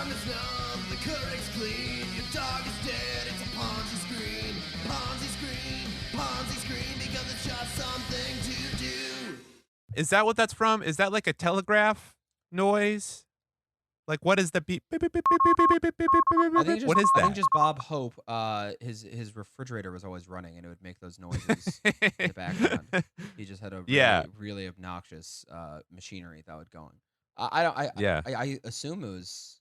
is numb, the Keurig's clean. Your dog is dead, it's a Ponzi screen. Ponzi screen, Ponzi screen, because it's just something to do. Is that what that's from? Is that like a telegraph noise? Like, what is the beep? Beep, beep, beep, beep, beep, beep, beep, beep, beep, I beep, think what is I that? think just Bob Hope, his refrigerator was always running, and it would make those noises in the background. He just had a really obnoxious machinery that would go on. I assume it was.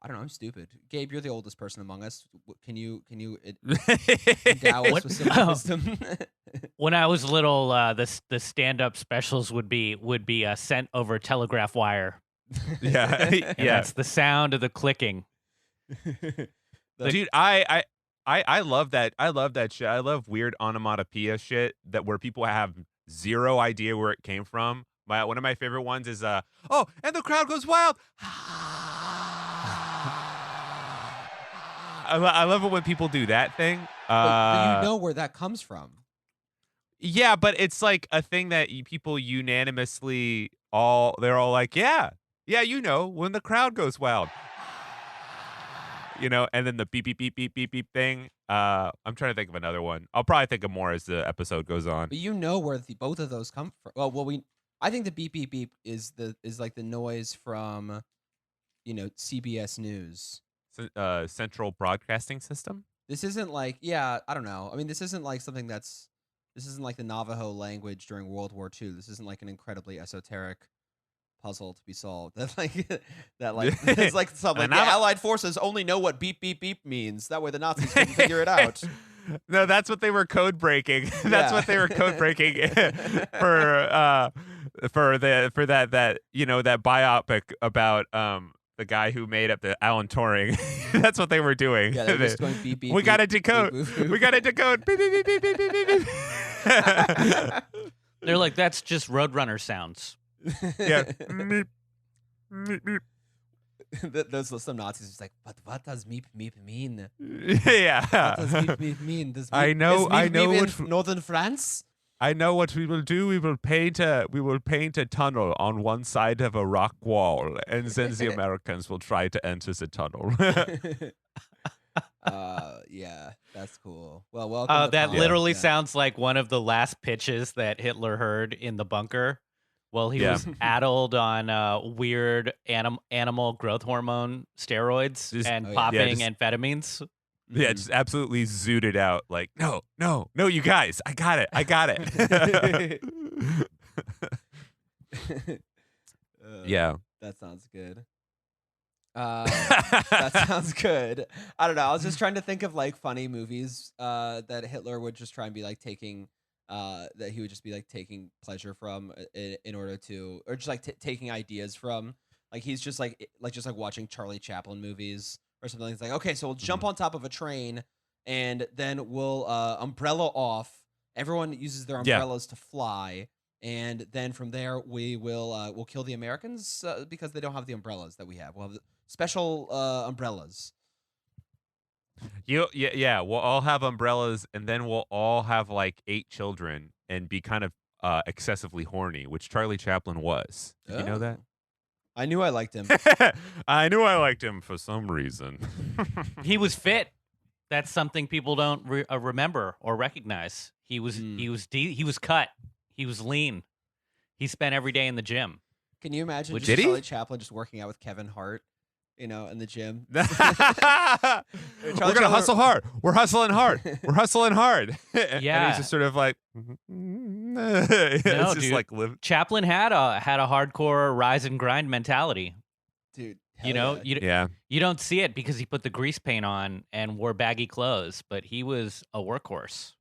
I don't know. I'm stupid. Gabe, you're the oldest person among us. Can you endow us with some wisdom? When I was little, the stand-up specials would be sent over telegraph wire. Yeah, And that's the sound of the clicking. Dude, I love that. I love that shit. I love weird onomatopoeia shit where people have zero idea where it came from. One of my favorite ones is and the crowd goes wild. I love it when people do that thing. But you know where that comes from. Yeah, but it's like a thing that people unanimously they're all like, yeah, when the crowd goes wild. And then the beep, beep, beep, beep, beep, beep thing. I'm trying to think of another one. I'll probably think of more as the episode goes on. But you know where both of those come from. I think the beep, beep, beep is like the noise from, CBS News. Central Broadcasting System? This isn't like, I don't know. I mean, this isn't like this isn't like the Navajo language during World War II. This isn't like an incredibly esoteric puzzle to be solved. It's like something. The Allied forces only know what beep, beep, beep means. That way the Nazis couldn't figure it out. No, that's what they were code breaking. That's what they were code breaking for that biopic about the guy who made up the Alan Turing. That's what they were doing. Yeah, they're just going beep, beep, we got to beep, decode. beep, boop, boop. We got to decode. Beep, beep, beep, beep, beep, beep, beep. They're like, that's just Roadrunner sounds. Yeah. Meep, meep, meep. Those some Nazis just like, but what does meep meep mean? Yeah. What does meep meep mean? Does meep, I know. Is meep, I know. meep in northern France. I know what we will do. We will paint a tunnel on one side of a rock wall, and then the Americans will try to enter the tunnel. Yeah, that's cool. Well, welcome. That literally sounds like one of the last pitches that Hitler heard in the bunker. Well, he was addled on weird animal growth hormone steroids and popping amphetamines. Yeah, just absolutely zooted out. Like, no, you guys, I got it. Yeah, that sounds good. That sounds good. I don't know. I was just trying to think of like funny movies that Hitler would just try and be like taking. That he would just be like taking pleasure from in order to, or just like taking ideas from. Like he's just like watching Charlie Chaplin movies or something. It's like, okay, so we'll jump on top of a train and then we'll umbrella off. Everyone uses their umbrellas to fly, and then from there we'll kill the Americans because they don't have the umbrellas that we have. We'll have special umbrellas. We'll all have umbrellas, and then we'll all have like 8 children and be kind of excessively horny, which Charlie Chaplin was. Did you know that? I knew I liked him. I knew I liked him for some reason. He was fit. That's something people don't remember or recognize. He was cut. He was lean. He spent every day in the gym. Can you imagine Charlie Chaplin just working out with Kevin Hart? In the gym. We're gonna hustle hard. We're hustling hard. And he's just sort of like, it's just dude. like live. Chaplin had a hardcore rise and grind mentality. Dude, you don't see it because he put the grease paint on and wore baggy clothes, but he was a workhorse.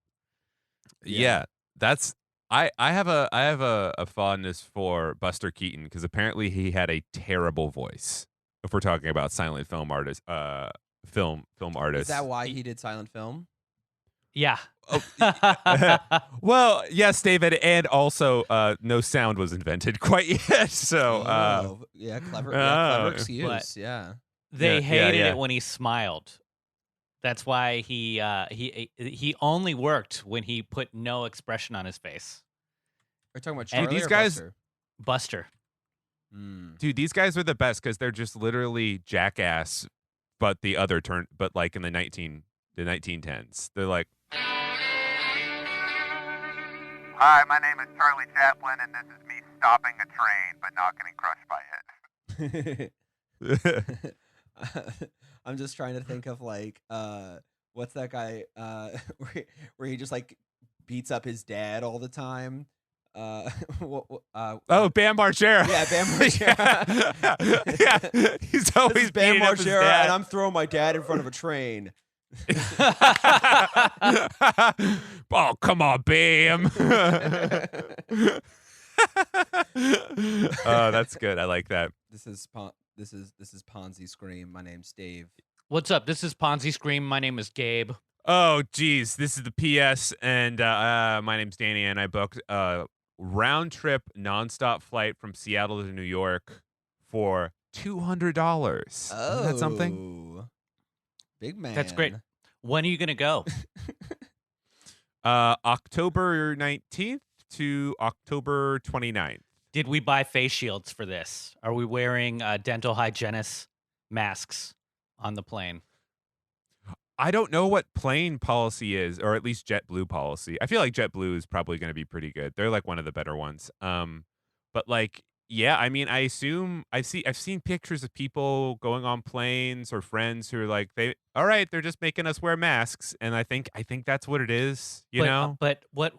Yeah, that's. I have a fondness for Buster Keaton because apparently he had a terrible voice. If we're talking about silent film artists, film artists. Is that why he did silent film? Yeah. Well, yes, David, and also no sound was invented quite yet. So, clever excuse. Yeah. They hated it when he smiled. That's why he only worked when he put no expression on his face. We're talking about Charlie these or guys, Buster? Buster. Dude, these guys are the best because they're just literally Jackass, but the other turn, but like in the 1910s. They're like, Hi, my name is Charlie Chaplin, and this is me stopping a train but not getting crushed by it. I'm just trying to think of like what's that guy where he just like beats up his dad all the time. oh, Bam Margera. Yeah, Bam Margera. Yeah, he's always Bam beating up his Margera, dad. and I'm throwing my dad in front of a train. Oh, come on, Bam. Oh, that's good. I like that. This is Ponzi Scream. My name's Dave. What's up? This is Ponzi Scream. My name is Gabe. Oh, geez. This is the PS, and my name's Danny, and I booked a round-trip nonstop flight from Seattle to New York for $200. Oh, Isn't that something? Big man. That's great. When are you going to go? October 19th to October 29th. Did we buy face shields for this? Are we wearing dental hygienist masks on the plane? I don't know what plane policy is, or at least JetBlue policy. I feel like JetBlue is probably going to be pretty good. They're like one of the better ones. But like, yeah, I mean, I assume I've seen pictures of people going on planes or friends who are like, all right, they're just making us wear masks, and I think that's what it is, you know. But what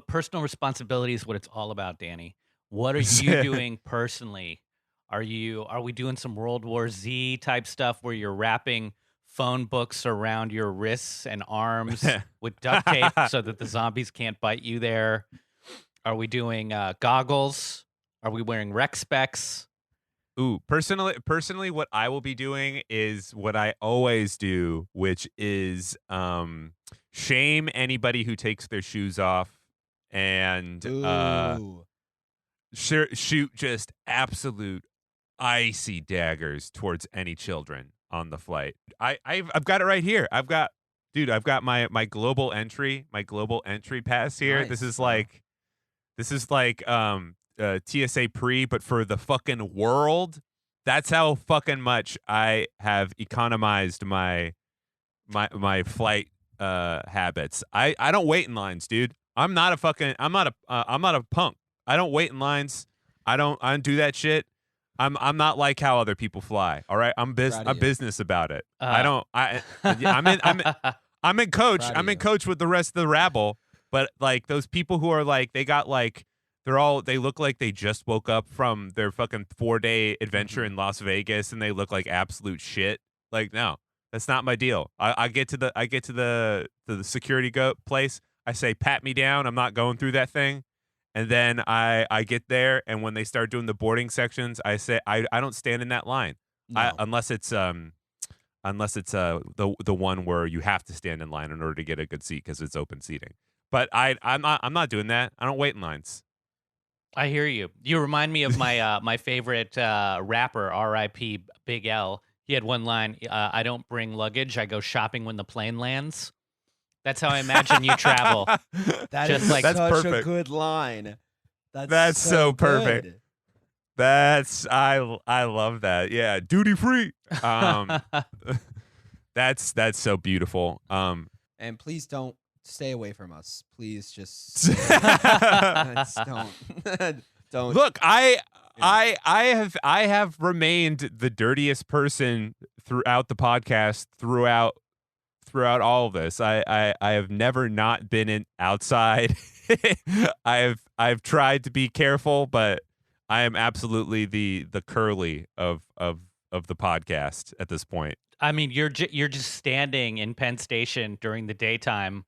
personal responsibility is what it's all about, Danny. What are you doing personally? Are we doing some World War Z type stuff where you're wrapping phone books around your wrists and arms with duct tape so that the zombies can't bite you there? Are we doing goggles? Are we wearing rec specs? Ooh, personally, what I will be doing is what I always do, which is shame anybody who takes their shoes off and shoot just absolute icy daggers towards any children on the flight. I've got it right here. I've got my global entry pass here. Nice. This is like TSA pre, but for the fucking world. That's how fucking much I have economized my flight habits. I don't wait in lines, dude. I'm not a punk. I don't wait in lines. I don't do that shit. I'm not like how other people fly. All right, I'm business about it. I'm in coach. I'm in coach with the rest of the rabble. But like those people who are like they look like they just woke up from their fucking 4-day adventure in Las Vegas and they look like absolute shit. Like, no, that's not my deal. I get to the security place. I say, pat me down. I'm not going through that thing. And then I get there, and when they start doing the boarding sections, I say I don't stand in that line, unless it's the one where you have to stand in line in order to get a good seat because it's open seating. But I'm not doing that. I don't wait in lines. I hear you. You remind me of my my favorite rapper, R.I.P. Big L. He had one line: "I don't bring luggage. I go shopping when the plane lands." That's how I imagine you travel. That's such a good line. That's so perfect. Good. I love that. Yeah, duty free. That's so beautiful. And please don't stay away from us. Please just don't. Look, I have remained the dirtiest person throughout the podcast, throughout all of this. I have never not been outside. I've tried to be careful, but I am absolutely the Curly of the podcast at this point. I mean, you're just standing in Penn Station during the daytime,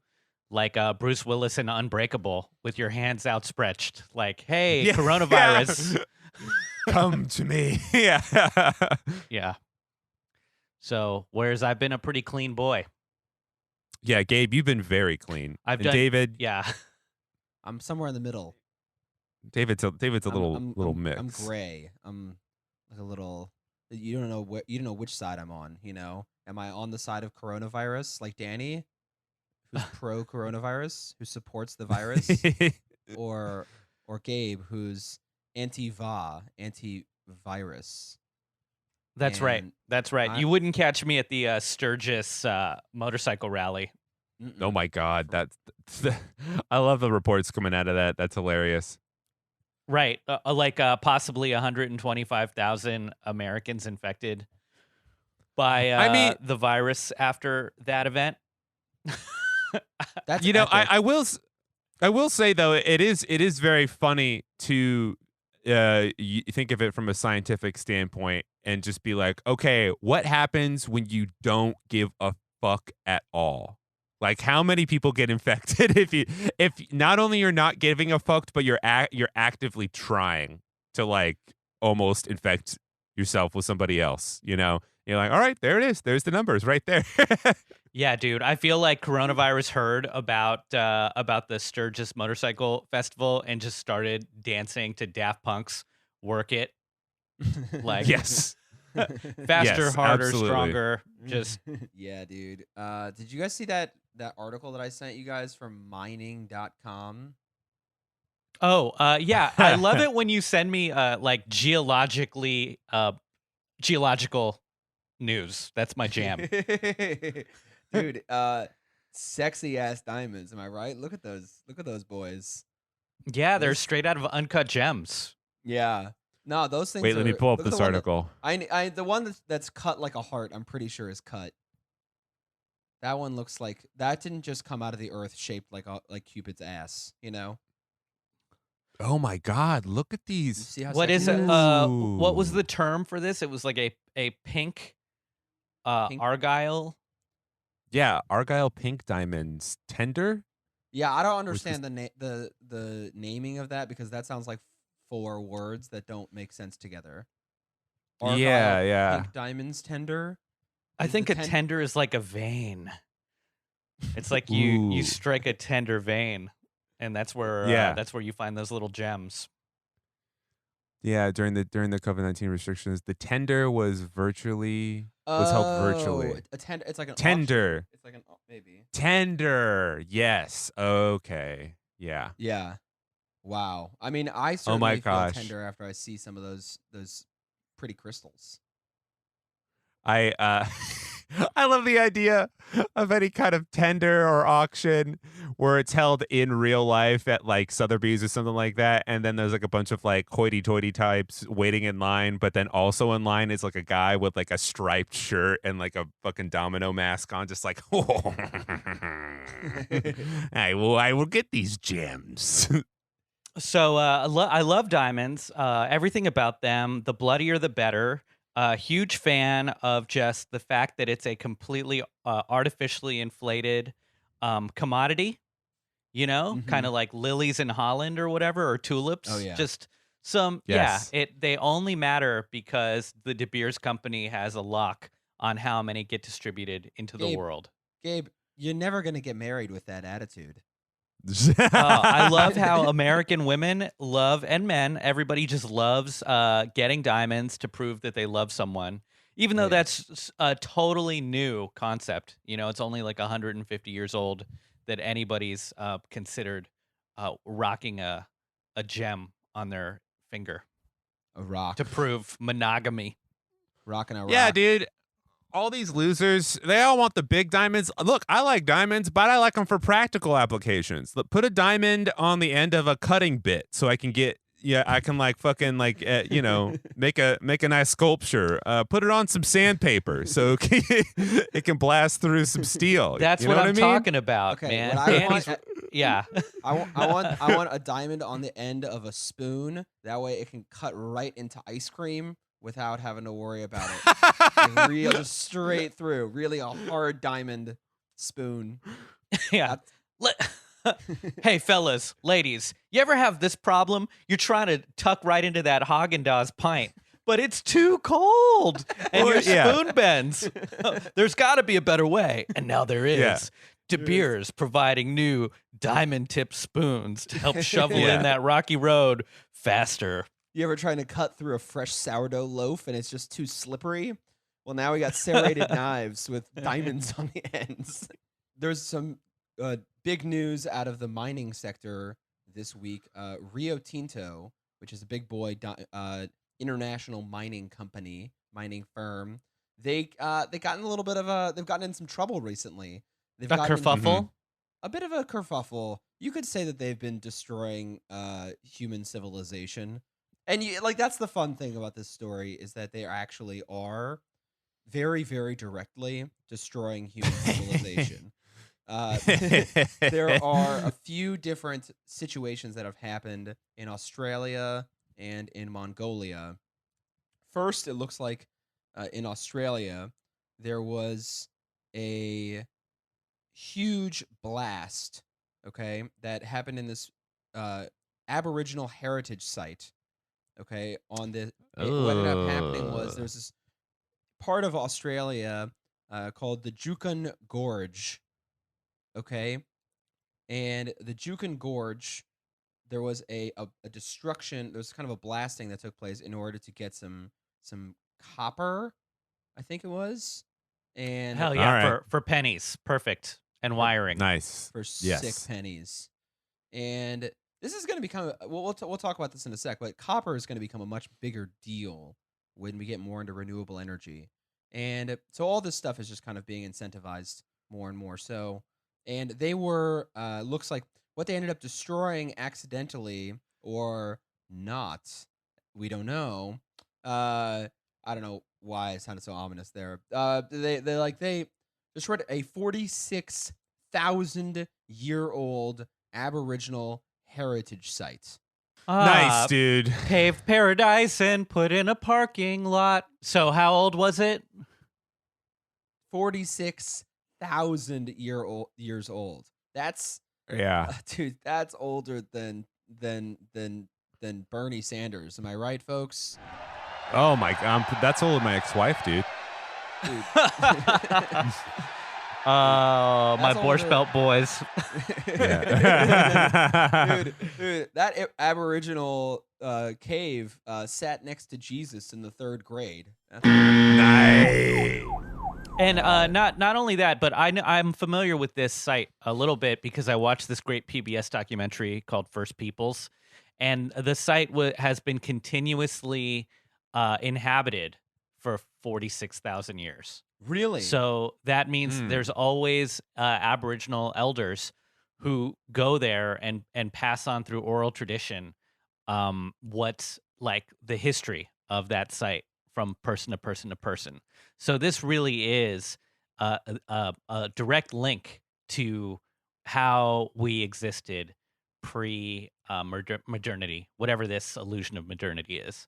like Bruce Willis in Unbreakable, with your hands outstretched, like, "Hey, yeah. coronavirus, come to me." Yeah, yeah. So, whereas I've been a pretty clean boy. Yeah, Gabe, you've been very clean. David. Yeah, I'm somewhere in the middle. David's a little mix. I'm gray. I'm like a little. You don't know which side I'm on. You know, am I on the side of coronavirus like Danny, who's pro coronavirus, who supports the virus, or Gabe, who's anti virus. That's right. And That's right. You wouldn't catch me at the Sturgis motorcycle rally. Oh my God, that's I love the reports coming out of that. That's hilarious. Right. Possibly 125,000 Americans infected by I mean, the virus after that event. That's I will say though, it is very funny to think of it from a scientific standpoint and just be like, okay, what happens when you don't give a fuck at all? Like, how many people get infected if not only you're not giving a fuck, but you're actively trying to like almost infect yourself with somebody else, you know? You're like, all right, there it is. There's the numbers right there. Yeah, dude. I feel like coronavirus heard about the Sturgis Motorcycle Festival and just started dancing to Daft Punk's "Work It." Like, Yes. faster, Yes, harder, absolutely. stronger. Just yeah, dude. Did you guys see that article that I sent you guys from mining.com? yeah. I love it when you send me like geological news. That's my jam. Dude, sexy ass diamonds, am I right? Look at those boys. Yeah, they're straight out of Uncut Gems. Yeah. No, those things Wait, let me pull up look at this the one that- article. the one that's cut like a heart, I'm pretty sure is cut. That one looks like that didn't just come out of the earth shaped like Cupid's ass, you know? Oh my God, look at You these. see how What sexy is that it? Ooh. What was the term for this? It was like a pink, Pink? argyle. Yeah, Argyle pink diamonds. Tender? Yeah, I don't understand the naming of that because that sounds like 4 words that don't make sense together. Yeah. Pink diamonds tender. I Is think the a tender is like a vein. It's like Ooh. you strike a tender vein, and that's where Yeah. you find those little gems. Yeah, during the COVID-19 restrictions, the tender was held virtually. A tender. It's like an Tender. auction. It's like an maybe. Tender. Yes. Okay. Yeah. Yeah. Wow. I mean, I Oh certainly my feel gosh. tender after I see some of those pretty crystals. I I love the idea of any kind of tender or auction where it's held in real life at like Sotheby's or something like that, and then there's like a bunch of like hoity-toity types waiting in line, but then also in line is like a guy with like a striped shirt and like a fucking domino mask on, just like, oh, I will get these gems. So I love diamonds. Everything about them. The bloodier, the better. Huge fan of just the fact that it's a completely artificially inflated commodity. You know, Mhm. kind of like lilies in Holland or whatever, or tulips. Oh, yeah. Just some. Yes. Yeah. They only matter because the De Beers company has a lock on how many get distributed into the Gabe. world. Gabe, you're never gonna get married with that attitude. I love how American women love, and men, everybody just loves getting diamonds to prove that they love someone, even though Yeah. that's a totally new concept. You know, it's only like 150 years old that anybody's considered rocking a gem on their finger A rock. to prove monogamy. Rocking a rock. Yeah, dude. All these losers, they all want the big diamonds. Look, I like diamonds, but I like them for practical applications. Look, put a diamond on the end of a cutting bit so I can get, I can like fucking like, make a nice sculpture. Put it on some sandpaper so it can blast through some steel. That's You know what I I'm mean? talking about, Okay, man. what I Danny's- want- yeah. I want a diamond on the end of a spoon. That way it can cut right into ice cream without having to worry about it. Like real, just straight through. Really a hard diamond spoon. Yeah. Hey, fellas, ladies, you ever have this problem? You're trying to tuck right into that Haagen-Dazs pint, but it's too cold, and your spoon bends. There's got to be a better way, and now there is. Yeah. De Beers providing new diamond-tipped spoons to help shovel Yeah. in that rocky road faster. You ever trying to cut through a fresh sourdough loaf and it's just too slippery? Well, now we got serrated knives with diamonds on the ends. There's some big news out of the mining sector this week. Rio Tinto, which is a big boy international mining firm. They gotten a little bit of they've gotten in some trouble recently. They've A gotten into kerfuffle. a bit of a kerfuffle. You could say that they've been destroying human civilization, and that's the fun thing about this story is that they actually are very, very directly destroying human civilization. There are a few different situations that have happened in Australia and in Mongolia. First, it looks like in Australia there was a huge blast, okay, that happened in this Aboriginal heritage site. Okay, what ended up happening was there's this part of Australia called the Juukan Gorge. Okay, and the Juukan Gorge, there was a destruction. There was kind of a blasting that took place in order to get some copper, I think it was, and Hell yeah, All for pennies, perfect, and wiring. Nice. for Yes. sick pennies. And this is going to become we'll talk about this in a sec, but copper is going to become a much bigger deal when we get more into renewable energy. And so all this stuff is just kind of being incentivized more and more. So, and they were looks like what they ended up destroying accidentally or not, we don't know. I don't know why it sounded so ominous there. They destroyed a 46,000-year-old Aboriginal heritage site. Nice, dude. Paved paradise and put in a parking lot. So how old was it? 46,000 years old. That's Yeah. dude. That's older than Bernie Sanders. Am I right, folks? Oh my god, that's all of my ex-wife, dude. Dude. My That's Borscht older. Belt boys. Yeah. dude, that Aboriginal cave sat next to Jesus in the 3rd grade. Nice. And not only that, but I'm familiar with this site a little bit because I watched this great PBS documentary called First Peoples, and the site has been continuously inhabited for 46,000 years. Really? So that means there's always Aboriginal elders who go there and pass on through oral tradition what's like the history of that site from person to person to person. So this really is a direct link to how we existed pre-modernity, whatever this illusion of modernity is.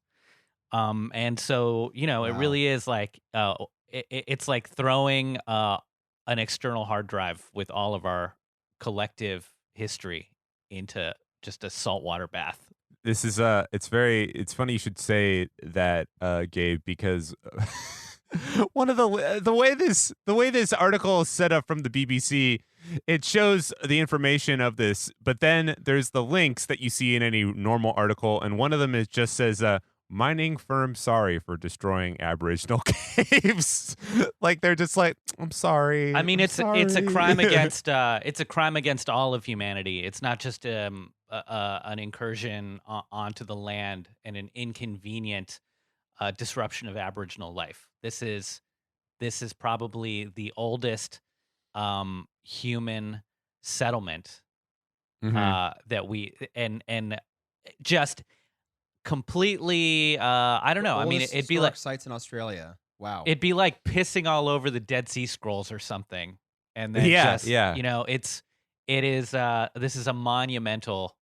And so, it Wow. really is like it's like throwing an external hard drive with all of our collective history into just a saltwater bath. This is it's funny you should say that, Gabe, because one of the way this article is set up from the BBC, it shows the information of this, but then there's the links that you see in any normal article, and one of them just says mining firm sorry for destroying Aboriginal caves. Like they're just like, I'm sorry. I mean, I'm it's a sorry." crime against all of humanity. It's not just an incursion onto the land and an inconvenient disruption of Aboriginal life. This is probably the oldest human settlement that we and just completely. I don't know. I mean, Oldest it'd be like sites in Australia. Wow. it'd be like pissing all over the Dead Sea Scrolls or something, and then this is a monumental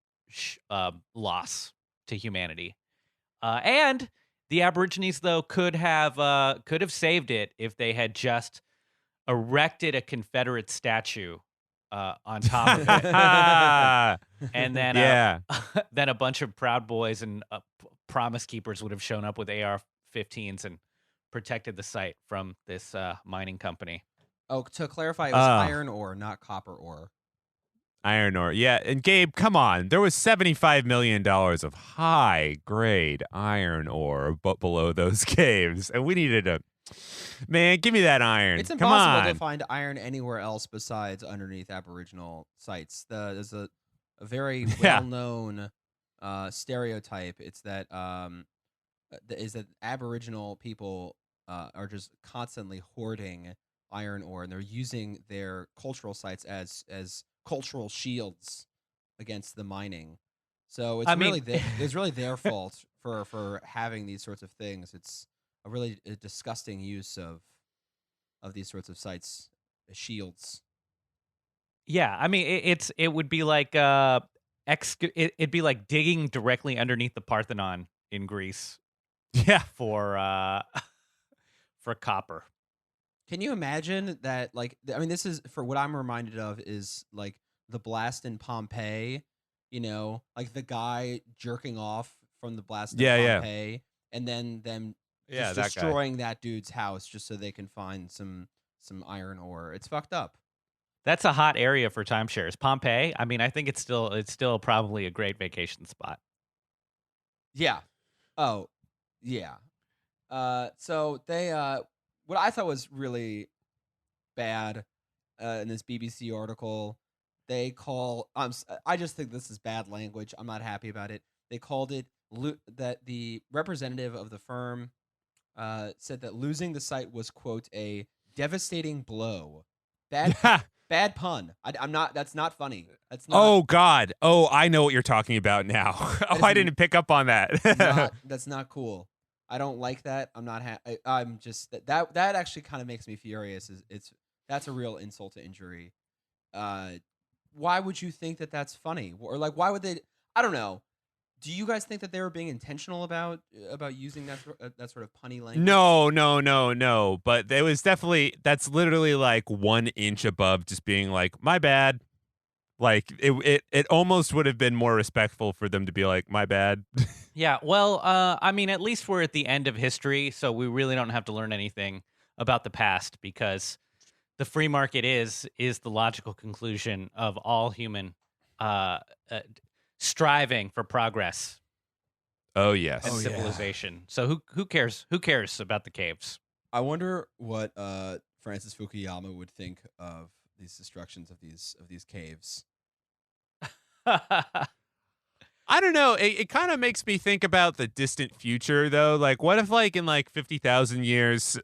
loss to humanity, and the Aborigines though could have saved it if they had just erected a Confederate statue on top of it, and then then a bunch of Proud Boys and Promise Keepers would have shown up with AR-15s and protected the site from this mining company. Oh, to clarify, it was iron ore, not copper ore. Iron ore. Yeah, and Gabe, come on. There was $75 million of high-grade iron ore below those caves, and we needed to... Man, give me that iron. It's Come impossible on. to find iron anywhere else besides underneath Aboriginal sites. There's a very well-known stereotype. It's that is that Aboriginal people are just constantly hoarding iron ore, and they're using their cultural sites as cultural shields against the mining. So it's I really mean, it's really their fault for having these sorts of things. It's a disgusting use of these sorts of sites as shields. yeah, I mean, it would be like it'd be like digging directly underneath the Parthenon in Greece Yeah. for for copper. Can you imagine that? Like, I mean, this is for what I'm reminded of is like the blast in Pompeii. You know, like the guy jerking off from the blast in Yeah. Pompeii, and then them Yeah. just That guy. destroying that dude's house just so they can find some iron ore. It's fucked up. That's a hot area for timeshares. Pompeii. I mean, I think it's still probably a great vacation spot. Yeah. Oh, yeah. So they what I thought was really bad in this BBC article, they call I just think this is bad language. I'm not happy about it. They called it that the representative of the firm said that losing the site was quote a devastating blow. Bad pun. I'm not. That's not funny. That's not. Oh God. Oh, I know what you're talking about now. Oh, I didn't pick up on that. That's not cool. I don't like that. I'm not. I'm just that actually kind of makes me furious. That's a real insult to injury. Why would you think that that's funny, or like why would they? I don't know. Do you guys think that they were being intentional about using that sort of punny language? No. But it was that's literally like 1 inch above just being like, my bad. Like it almost would have been more respectful for them to be like, my bad. Yeah, well, I mean, at least we're at the end of history, so we really don't have to learn anything about the past because the free market is the logical conclusion of all human uh, uh, striving for progress Oh and yes. civilization. So who cares? Who cares about the caves? I wonder what Francis Fukuyama would think of these destructions of these caves. I don't know. It kind of makes me think about the distant future, though. Like, what if, like, in like 50,000 years,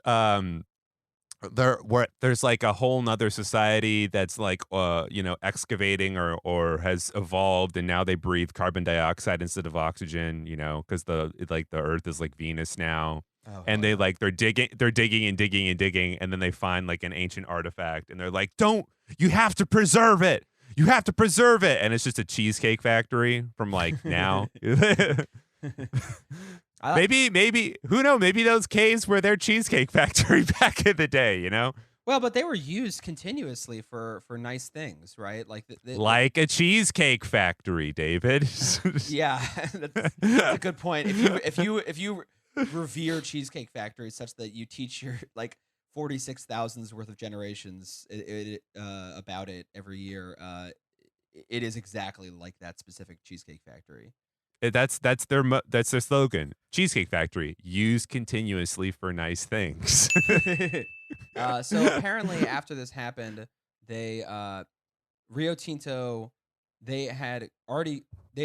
there's like a whole nother society that's like, excavating or has evolved, and now they breathe carbon dioxide instead of oxygen, because the Earth is like Venus now. Oh, And hell yeah. they're digging and digging and digging, and then they find like an ancient artifact, and they're like, you have to preserve it. You have to preserve it. And it's just a cheesecake factory from like now. Maybe, who knows? Maybe those caves were their cheesecake factory back in the day, Well, but they were used continuously for nice things, right? Like like a cheesecake factory, David. yeah, that's a good point. If you revere cheesecake factories such that you teach your like 46,000's worth of generations about it every year, it is exactly like that specific cheesecake factory. That's their slogan. Cheesecake Factory, used continuously for nice things. So apparently after this happened, they Rio Tinto they had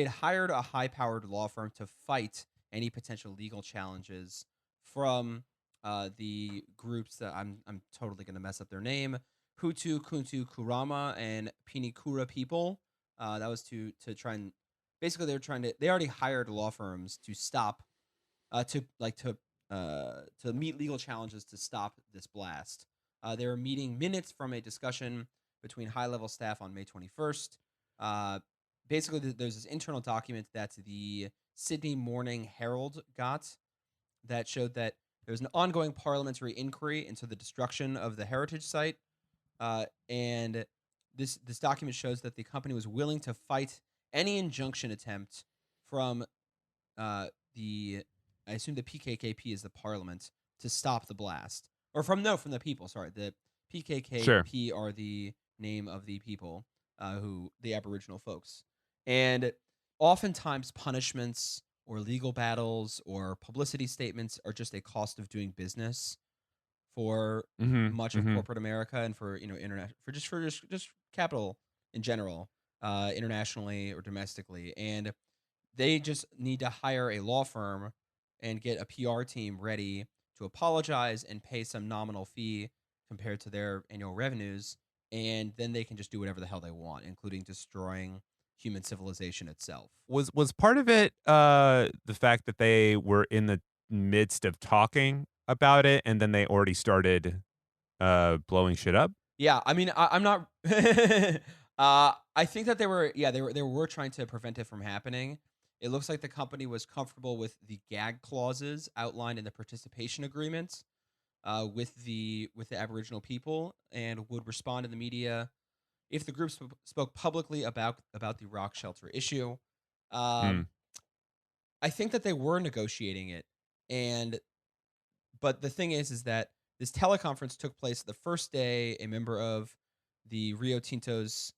hired a high-powered law firm to fight any potential legal challenges from the groups that I'm totally gonna mess up their name, Hutu Kuntu Kurama and Pinikura people. That was to try and basically they already hired law firms to stop to meet legal challenges to stop this blast. They were meeting minutes from a discussion between high-level staff on May 21st. Basically, there's this internal document that the Sydney Morning Herald got that showed that there was an ongoing parliamentary inquiry into the destruction of the heritage site, and this document shows that the company was willing to fight any injunction attempt from I assume the PKKP is the parliament to stop the blast, or from the people. Sorry, the PKKP are the name of the people, who the Aboriginal folks, and oftentimes punishments or legal battles or publicity statements are just a cost of doing business for much of corporate America and for international for just capital in general, internationally or domestically, and they just need to hire a law firm and get a PR team ready to apologize and pay some nominal fee compared to their annual revenues, and then they can just do whatever the hell they want, including destroying human civilization itself. Was part of it the fact that they were in the midst of talking about it and then they already started blowing shit up? Yeah, I mean, I'm not. I think that they were trying to prevent it from happening. It looks like the company was comfortable with the gag clauses outlined in the participation agreement with the Aboriginal people, and would respond in the media if the group spoke publicly about the rock shelter issue. Hmm. I think that they were negotiating it, but the thing is that this teleconference took place the first day a member of the Rio Tinto's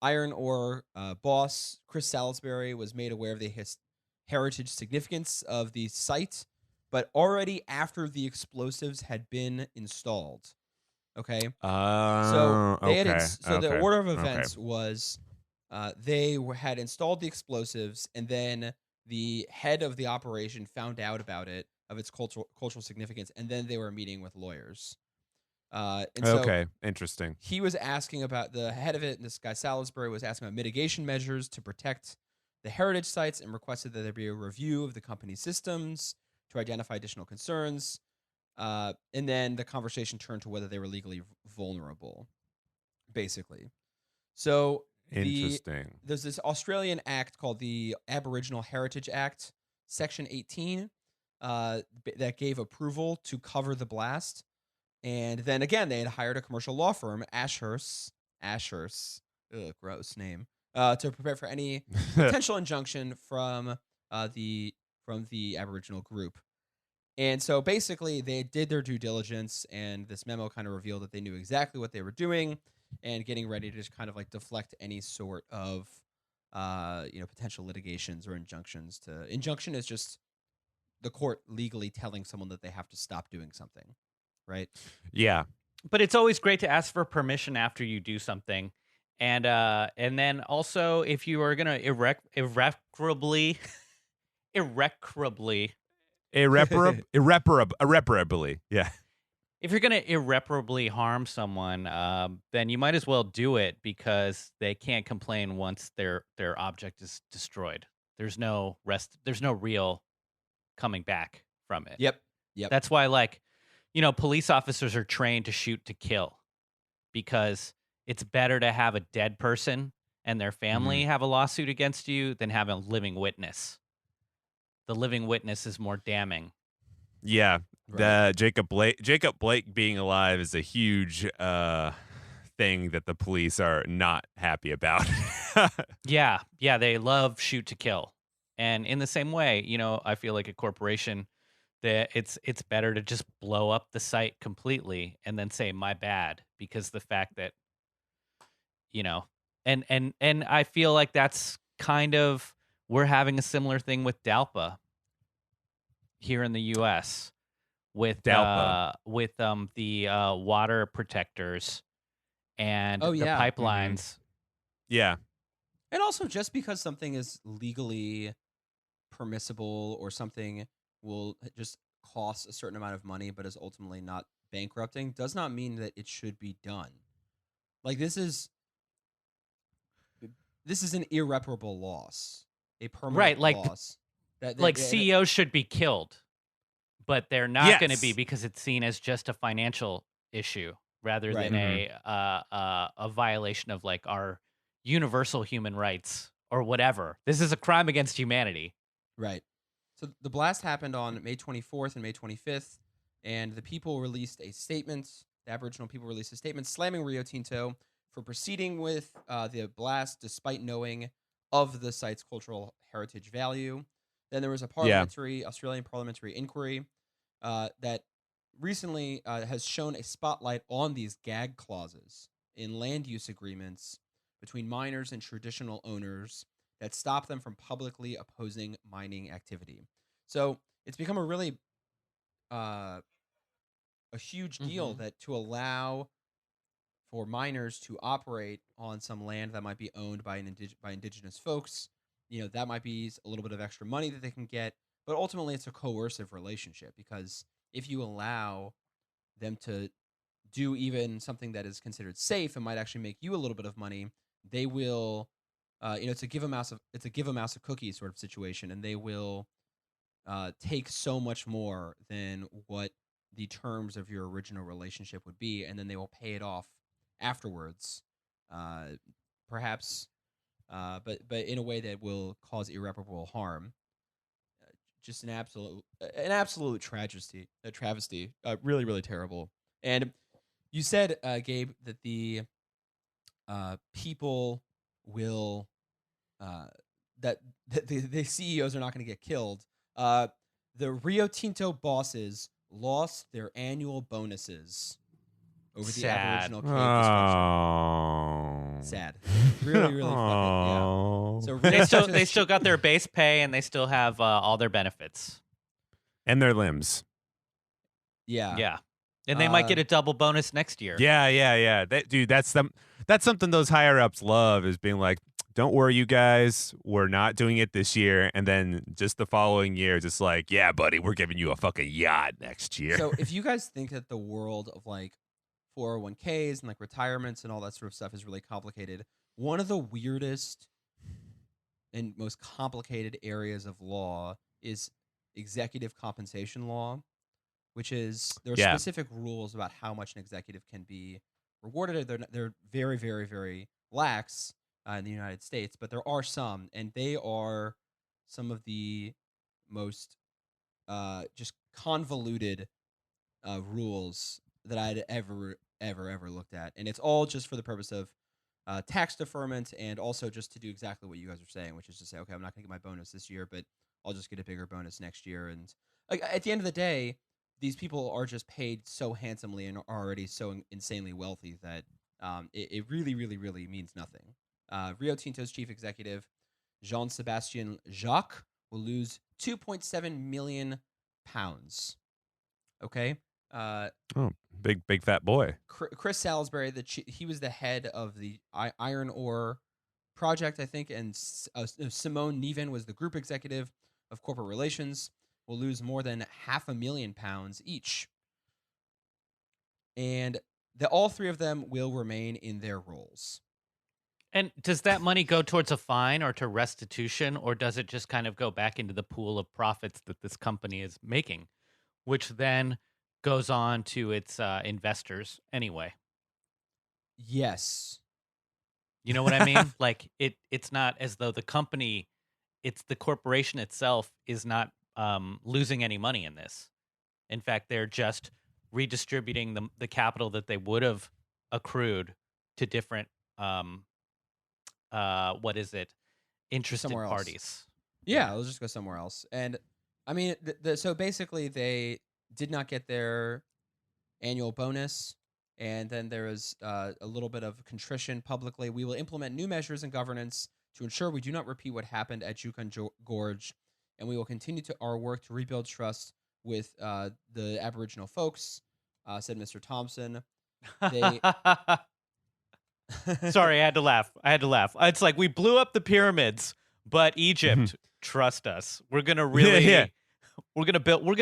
iron ore boss, Chris Salisbury, was made aware of the heritage significance of the site, but already after the explosives had been installed. Okay. So they okay. so the order of events was they had installed the explosives, and then the head of the operation found out about it, of its cultural significance, and then they were meeting with lawyers. And so Okay, interesting. he was asking about the head of it, this guy Salisbury was asking about mitigation measures to protect the heritage sites, and requested that there be a review of the company's systems to identify additional concerns. And then the conversation turned to whether they were legally vulnerable, basically. So Interesting. there's this Australian act called the Aboriginal Heritage Act, Section 18, that gave approval to cover the blast. And then again, they had hired a commercial law firm, Ashurst, gross name, to prepare for any potential injunction from the Aboriginal group. And so basically, they did their due diligence, and this memo kind of revealed that they knew exactly what they were doing, and getting ready to just kind of like deflect any sort of potential litigations or injunctions. Injunction is just the court legally telling someone that they have to stop doing something, right? Yeah. But it's always great to ask for permission after you do something. And then also, if you are gonna irreparably Irreparably. Yeah. if you're gonna irreparably harm someone, then you might as well do it, because they can't complain once their object is destroyed. There's no real coming back from it. Yep. That's why, police officers are trained to shoot to kill, because it's better to have a dead person and their family have a lawsuit against you than have a living witness. The living witness is more damning. Yeah. Right. Jacob Blake being alive is a huge thing that the police are not happy about. Yeah, they love shoot to kill. And in the same way, I feel like a corporation, that it's better to just blow up the site completely and then say my bad, because the fact that and I feel like that's kind of, we're having a similar thing with DALPA here in the US with DALPA. The water protectors and the yeah. pipelines. Yeah. And also, just because something is legally permissible, or something will just cost a certain amount of money but is ultimately not bankrupting, does not mean that it should be done. Like, this is an irreparable loss, a permanent loss. CEOs should be killed, but they're not going to be, Yes. because it's seen as just a financial issue rather Right. than a violation of our universal human rights or whatever. This is a crime against humanity. Right. So the blast happened on May 24th and May 25th, and the people released a statement. The Aboriginal people released a statement slamming Rio Tinto for proceeding with the blast despite knowing of the site's cultural heritage value. Then there was a Australian parliamentary inquiry that recently has shown a spotlight on these gag clauses in land use agreements between miners and traditional owners that stop them from publicly opposing mining activity. So it's become a really a huge deal that to allow for miners to operate on some land that might be owned by by indigenous folks, that might be a little bit of extra money that they can get, but ultimately it's a coercive relationship, because if you allow them to do even something that is considered safe and might actually make you a little bit of money, they will, it's a give a mouse a cookie sort of situation, and they will take so much more than what the terms of your original relationship would be, and then they will pay it off afterwards, perhaps, but in a way that will cause irreparable harm. Just an absolute tragedy, a travesty, really, really terrible. And you said, Gabe, that the people will that the CEOs are not going to get killed. The Rio Tinto bosses lost their annual bonuses over the Aboriginal cave destruction. Oh. Sad. Really, really fucking, yeah. So They still got their base pay, and they still have all their benefits. And their limbs. Yeah. And they might get a double bonus next year. Yeah. That's something those higher ups love, is being like, don't worry, you guys, we're not doing it this year. And then just the following year, just like, yeah, buddy, we're giving you a fucking yacht next year. So if you guys think that the world of like 401ks and like retirements and all that sort of stuff is really complicated, one of the weirdest and most complicated areas of law is executive compensation law, which is there are specific rules about how much an executive can be rewarded. They're very, very, very lax in the United States, but there are some, and they are some of the most just convoluted rules that I'd ever looked at, and it's all just for the purpose of tax deferment, and also just to do exactly what you guys are saying, which is to say, okay, I'm not going to get my bonus this year, but I'll just get a bigger bonus next year. And like, at the end of the day, these people are just paid so handsomely and are already so insanely wealthy that it really, really, really means nothing. Rio Tinto's chief executive, Jean-Sébastien Jacques, will lose 2.7 million pounds. Okay? Big fat boy. Chris Salisbury, he was the head of the iron ore project, I think, and Simone Neven was the group executive of corporate relations, will lose more than £500,000 each. And all three of them will remain in their roles. And does that money go towards a fine or to restitution, or does it just kind of go back into the pool of profits that this company is making, which then goes on to its investors anyway? Yes. You know what I mean? Like it's not as though the company, it's the corporation itself is not losing any money in this. In fact, they're just redistributing the capital that they would have accrued to different interested Somewhere else. parties. Yeah, let's just go somewhere else. And I mean, so basically they did not get their annual bonus, and then there was a little bit of contrition publicly. We will implement new measures and governance to ensure we do not repeat what happened at Yukon Gorge, and we will continue our work to rebuild trust with the Aboriginal folks, said Mr. Thompson. Sorry, I had to laugh. It's like we blew up the pyramids, but Egypt, trust us. We're gonna really, we're gonna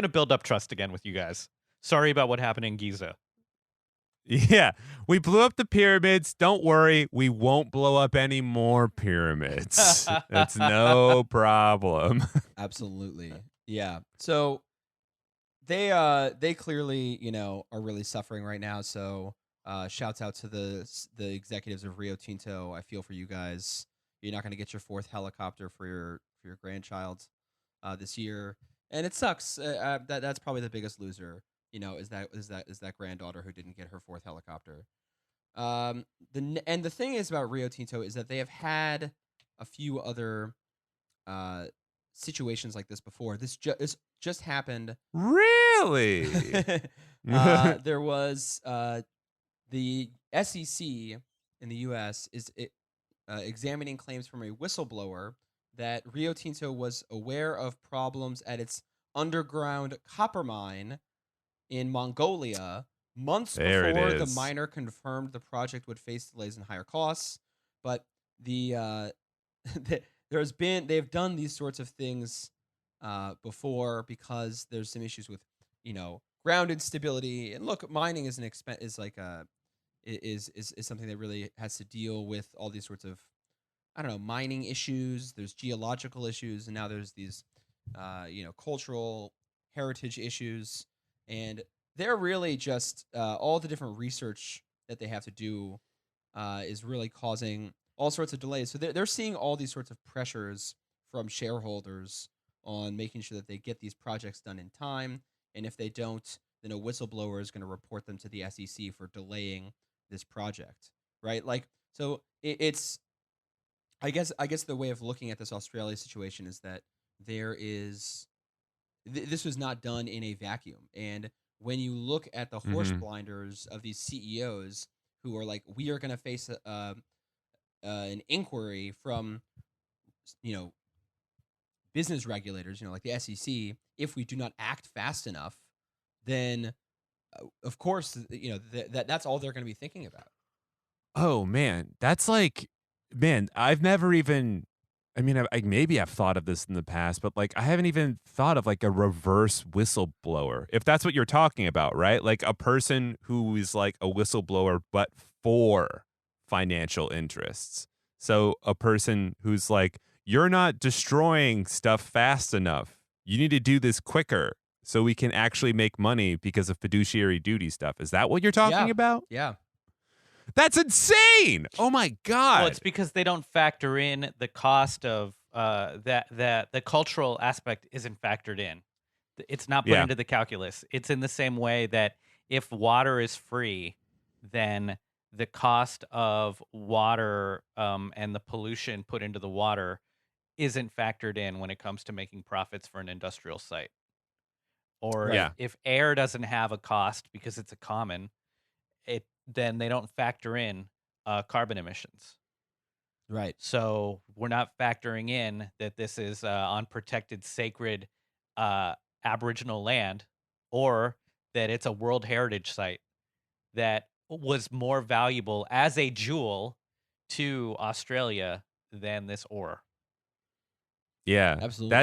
build up trust again with you guys. Sorry about what happened in Giza. Yeah, we blew up the pyramids. Don't worry, we won't blow up any more pyramids. That's no problem. Absolutely, yeah. So they clearly, are really suffering right now. So shouts out to the executives of Rio Tinto. I feel for you guys. You're not going to get your fourth helicopter for your grandchild this year, and it sucks. That's probably the biggest loser. Is that granddaughter who didn't get her fourth helicopter. The thing is about Rio Tinto is that they have had a few other situations like this before. This just happened. Really? There was the SEC in the U.S. is examining claims from a whistleblower that Rio Tinto was aware of problems at its underground copper mine in Mongolia months before the miner confirmed the project would face delays and higher costs. But they've done these sorts of things before, because there's some issues with, ground instability. And look, mining is is something that really has to deal with all these sorts of, I don't know, mining issues. There's geological issues, and now there's these, cultural heritage issues, and they're really just all the different research that they have to do is really causing all sorts of delays. So they're seeing all these sorts of pressures from shareholders on making sure that they get these projects done in time, and if they don't, then a whistleblower is going to report them to the SEC for delaying this project, right? Like, so it's I guess the way of looking at this Australia situation is that there is this was not done in a vacuum. And when you look at the horse Mm-hmm. blinders of these CEOs who are like, we are going to face an inquiry from, you know, business regulators, like the SEC, if we do not act fast enough, then of course, that's all they're going to be thinking about. Oh man, that's like, man, I've never even. I mean, maybe I've thought of this in the past, but like I haven't even thought of like a reverse whistleblower. If that's what you're talking about, right? Like a person who is like a whistleblower, but for financial interests. So a person who's like, you're not destroying stuff fast enough. You need to do this quicker so we can actually make money because of fiduciary duty stuff. Is that what you're talking about? Yeah. That's insane. Oh my God. Well, it's because they don't factor in the cost of that the cultural aspect isn't factored in. It's not put Yeah. into the calculus. It's in the same way that if water is free, then the cost of water and the pollution put into the water isn't factored in when it comes to making profits for an industrial site. Or Right. Yeah. if air doesn't have a cost because it's a common, then they don't factor in carbon emissions. Right. So we're not factoring in that this is on protected, sacred Aboriginal land, or that it's a World Heritage site that was more valuable as a jewel to Australia than this ore. Yeah. Absolutely.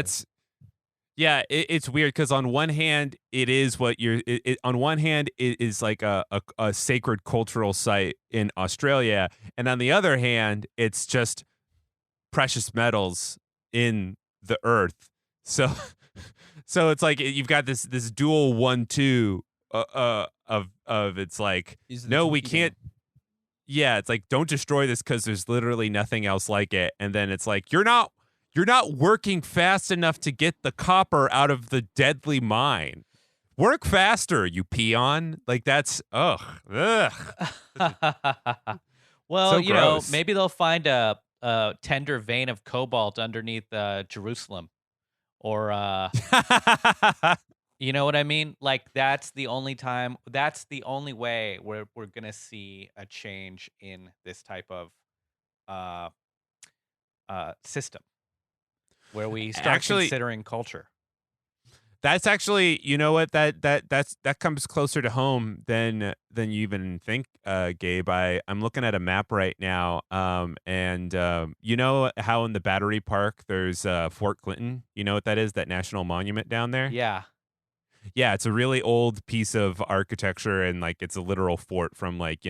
It's weird because on one hand, it is what on one hand, it is like a sacred cultural site in Australia. And on the other hand, it's just precious metals in the earth. So, so it's like you've got this dual 1-2 of it's like, These are the no, two we keeping can't. Yeah, it's like, don't destroy this because there's literally nothing else like it. And then it's like, you're not working fast enough to get the copper out of the deadly mine. Work faster, you peon. Like that's ugh. Well, So gross. maybe they'll find a tender vein of cobalt underneath Jerusalem, or you know what I mean? Like that's the only way we're gonna see a change in this type of uh, system where we start Actually, considering culture. that's actually, you know what, that comes closer to home than you even think, Gabe. I'm looking at a map right now, and you know how in the Battery Park there's Fort Clinton. You know what that is? That national monument down there. Yeah. Yeah, it's a really old piece of architecture, and like it's a literal fort from like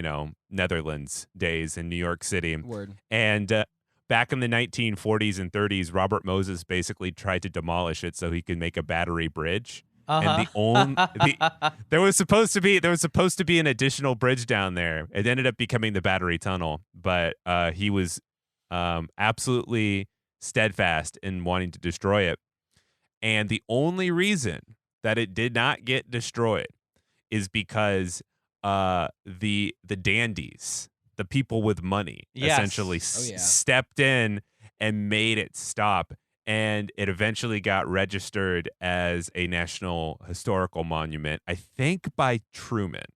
Netherlands days in New York City. Word. And back in the 1940s and 30s, Robert Moses basically tried to demolish it so he could make a battery bridge. And there was supposed to be an additional bridge down there. It ended up becoming the Battery Tunnel, but he was absolutely steadfast in wanting to destroy it. And the only reason that it did not get destroyed is because the dandies, the people with money, Yes. essentially Oh, yeah. stepped in and made it stop. And it eventually got registered as a national historical monument, I think by Truman.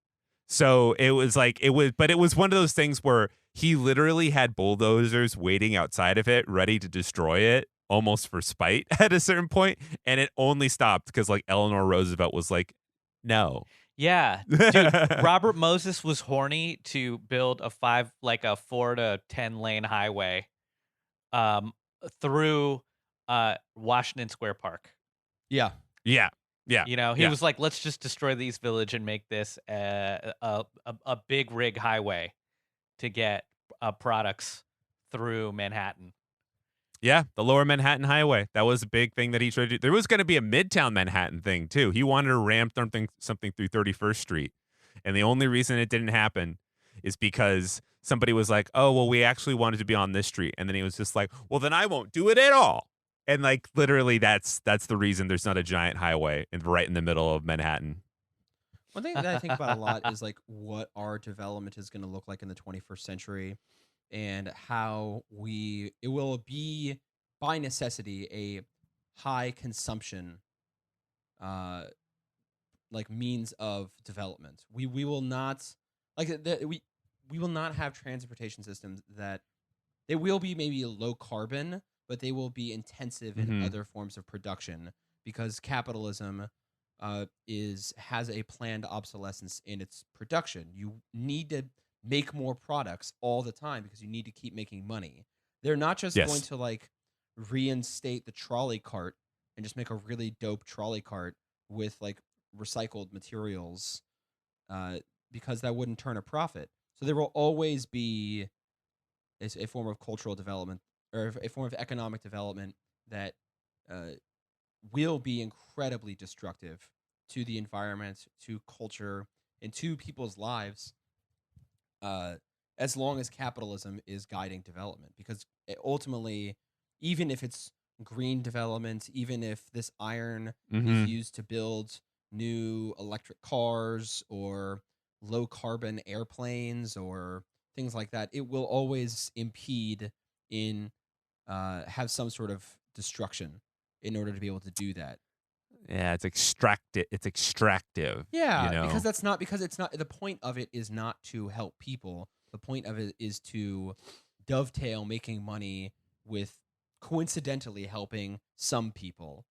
So it was one of those things where he literally had bulldozers waiting outside of it, ready to destroy it, almost for spite at a certain point, and it only stopped because like Eleanor Roosevelt was like, no. Yeah, dude, Robert Moses was horny to build a 4 to 10 lane highway through Washington Square Park. Yeah. Yeah. Yeah. You know, he Yeah. was like, let's just destroy the East Village and make this a big rig highway to get products through Manhattan. Yeah, the Lower Manhattan Highway. That was a big thing that he tried to do. There was going to be a Midtown Manhattan thing, too. He wanted to ram something through 31st Street. And the only reason it didn't happen is because somebody was like, oh, well, we actually wanted to be on this street. And then he was just like, well, then I won't do it at all. And like literally that's the reason there's not a giant highway right in the middle of Manhattan. One thing that I think about a lot is like what our development is going to look like in the 21st century and how it will be by necessity a high consumption like means of development. We will not we will not have transportation systems that they will be maybe low carbon, but they will be intensive in other forms of production because capitalism has a planned obsolescence in its production. You need to make more products all the time because you need to keep making money. They're not just going to like reinstate the trolley cart and just make a really dope trolley cart with like recycled materials because that wouldn't turn a profit. So there will always be a form of cultural development or a form of economic development that will be incredibly destructive to the environment, to culture, and to people's lives as long as capitalism is guiding development. Because ultimately, even if it's green development, even if this iron is used to build new electric cars or low carbon airplanes or things like that, it will always impede in have some sort of destruction in order to be able to do that. Yeah, it's extractive. Yeah, you know? because it's not the point of it is not to help people. The point of it is to dovetail making money with coincidentally helping some people.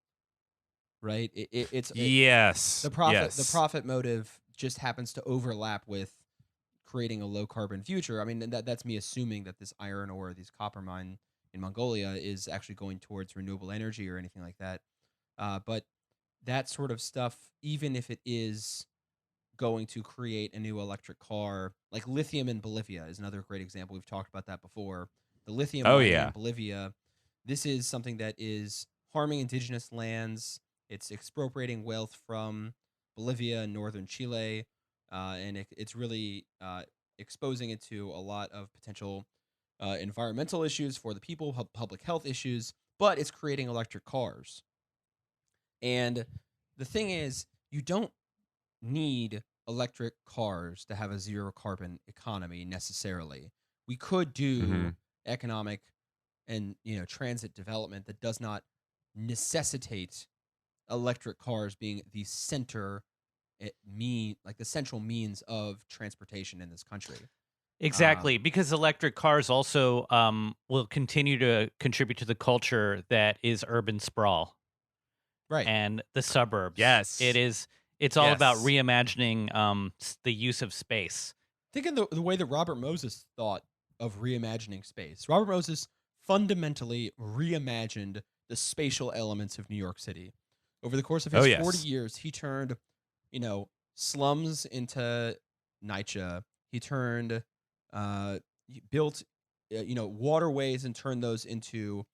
Right? Yes. The profit motive just happens to overlap with creating a low carbon future. I mean, that's me assuming that this iron ore, this copper mine in Mongolia is actually going towards renewable energy or anything like that. But that sort of stuff, even if it is going to create a new electric car, like lithium in Bolivia is another great example. We've talked about that before. The lithium mine in Bolivia, this is something that is harming indigenous lands. It's expropriating wealth from Bolivia and northern Chile, and it's really exposing it to a lot of potential environmental issues for the people, public health issues, but it's creating electric cars. And the thing is, you don't need electric cars to have a zero carbon economy necessarily. We could do economic and transit development that does not necessitate electric cars being the central means of transportation in this country. Exactly, because electric cars also will continue to contribute to the culture that is urban sprawl. Right. And the suburbs. Yes. It's all about reimagining the use of space. Think of the way that Robert Moses thought of reimagining space. Robert Moses fundamentally reimagined the spatial elements of New York City. Over the course of his 40 years, he turned, slums into NYCHA. He built, waterways and turned those into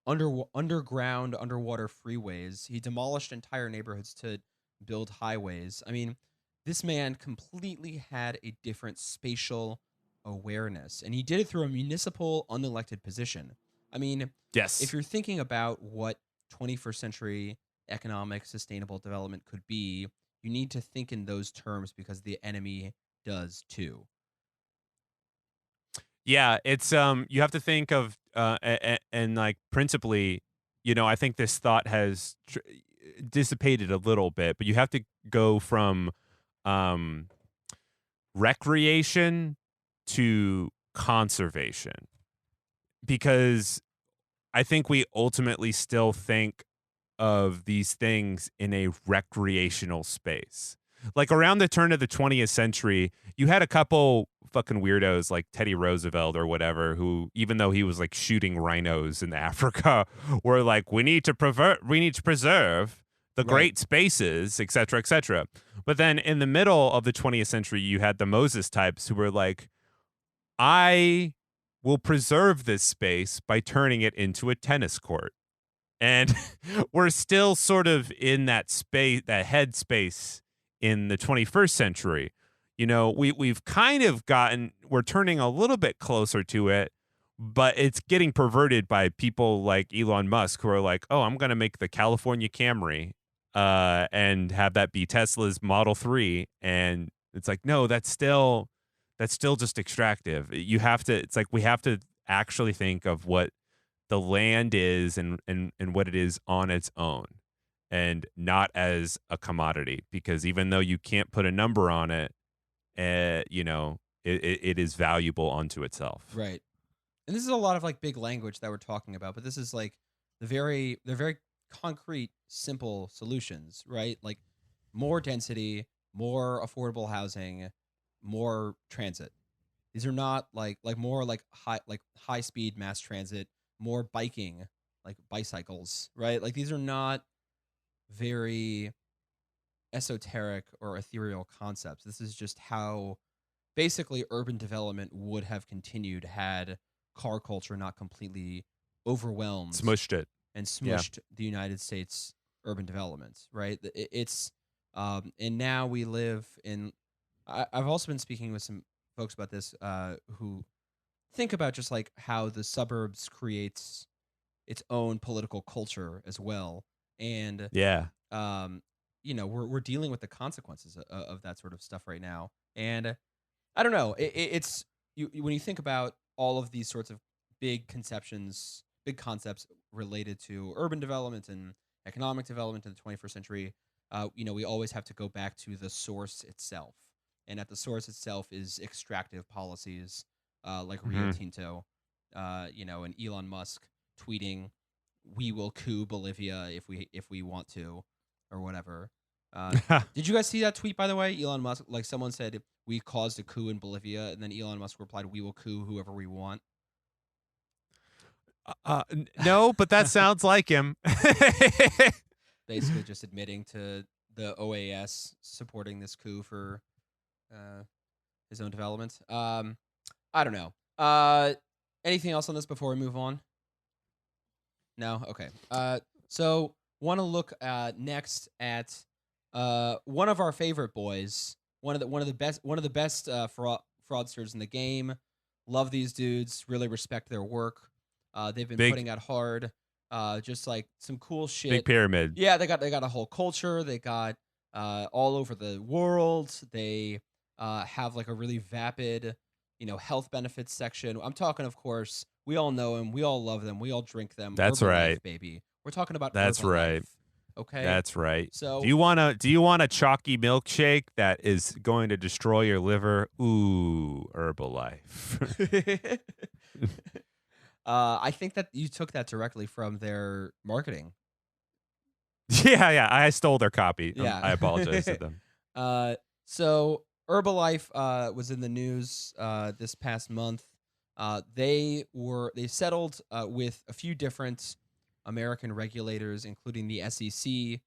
underwater freeways. He demolished entire neighborhoods to build highways. I mean, this man completely had a different spatial awareness, and he did it through a municipal unelected position. I mean, if you're thinking about what 21st century economic sustainable development could be, you need to think in those terms because the enemy does too. Yeah, it's you have to think of and like principally, I think this thought has dissipated a little bit, but you have to go from recreation to conservation, because I think we ultimately still think of these things in a recreational space. Like around the turn of the 20th century, you had a couple fucking weirdos like Teddy Roosevelt or whatever, who, even though he was like shooting rhinos in Africa, were like, we need to preserve the great spaces, et cetera, et cetera. But then in the middle of the 20th century, you had the Moses types who were like, I will preserve this space by turning it into a tennis court. And we're still sort of in that space, that head space in the 21st century. You know, we've kind of we're turning a little bit closer to it, but it's getting perverted by people like Elon Musk who are like, oh, I'm going to make the California Camry and have that be Tesla's Model 3. And it's like, no, that's still just extractive. You have to, it's like we have to actually think of what the land is and what it is on its own and not as a commodity, because even though you can't put a number on it, you know, it is valuable unto itself. Right. And this is a lot of like big language that we're talking about, but this is like they're very concrete, simple solutions, right? Like more density, more affordable housing, more transit. These are not like more like high speed mass transit, more biking, like bicycles, right? Like these are not very esoteric or ethereal concepts. This is just how basically urban development would have continued had car culture not completely overwhelmed, Smushed it. and smushed the United States urban development, right? It's and now we live in. I've also been speaking with some folks about this who think about just like how the suburbs creates its own political culture as well, and you know, we're dealing with the consequences of that sort of stuff right now. And I don't know, it's when you think about all of these sorts of big concepts related to urban development and economic development in the 21st century, you know, we always have to go back to the source itself. And at the source itself is extractive policies like Rio Tinto, you know, and Elon Musk tweeting, "We will coup Bolivia if we want to," or whatever. Did you guys see that tweet, by the way? Elon Musk, like someone said, "We caused a coup in Bolivia," and then Elon Musk replied, "We will coup whoever we want." No, but that sounds like him. Basically just admitting to the OAS supporting this coup for his own development. I don't know. Anything else on this before we move on? No? Okay. So want to look next at one of our favorite boys, one of the best fraudsters in the game. Love these dudes, really respect their work. They've been putting out hard, just like some cool shit. Big pyramid. Yeah, they got a whole culture. They got all over the world. They have like a really vapid, you know, health benefits section. I'm talking, of course, we all know them. We all love them. We all drink them. That's Herbalife, right, baby. We're talking about that's Herbalife, right. Okay, that's right. So, do you want a chalky milkshake that is going to destroy your liver? Ooh, Herbalife. I think that you took that directly from their marketing. Yeah, I stole their copy. Yeah. I apologize to them. So Herbalife was in the news this past month. They settled with a few different American regulators, including the SEC,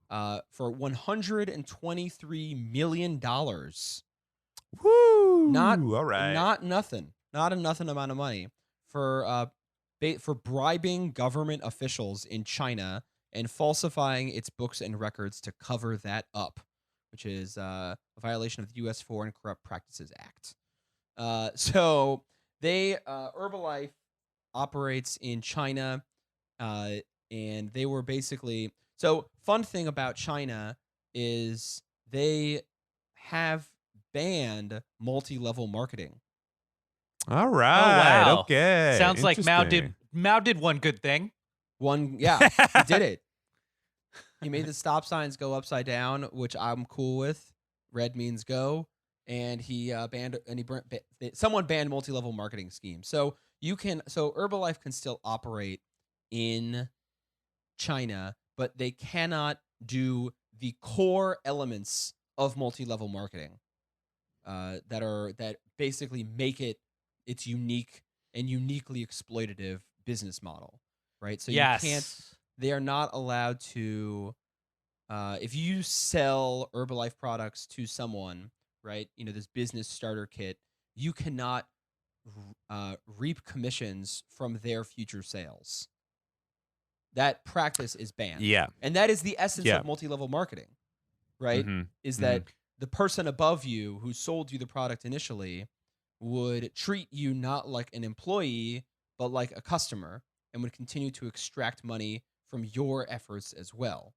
for $123 million. Woo! All right. Not nothing. Not a nothing amount of money for bribing government officials in China and falsifying its books and records to cover that up, which is a violation of the U.S. Foreign Corrupt Practices Act. So Herbalife operates in China, and they were basically... So, fun thing about China is they have banned multi-level marketing. All right. wow. Okay. Sounds like Mao Interesting. did one good thing. He did it. He made the stop signs go upside down, which I'm cool with. Red means go, and someone banned multi-level marketing schemes. So Herbalife can still operate in China, but they cannot do the core elements of multi-level marketing that basically make it its unique and uniquely exploitative business model, right? So Yes. they are not allowed to if you sell Herbalife products to someone, right? This business starter kit, you cannot reap commissions from their future sales. That practice is banned. Yeah. And that is the essence Yeah. of multi-level marketing, right? Mhm. Is that the person above you who sold you the product initially would treat you not like an employee, but like a customer, and would continue to extract money from your efforts as well.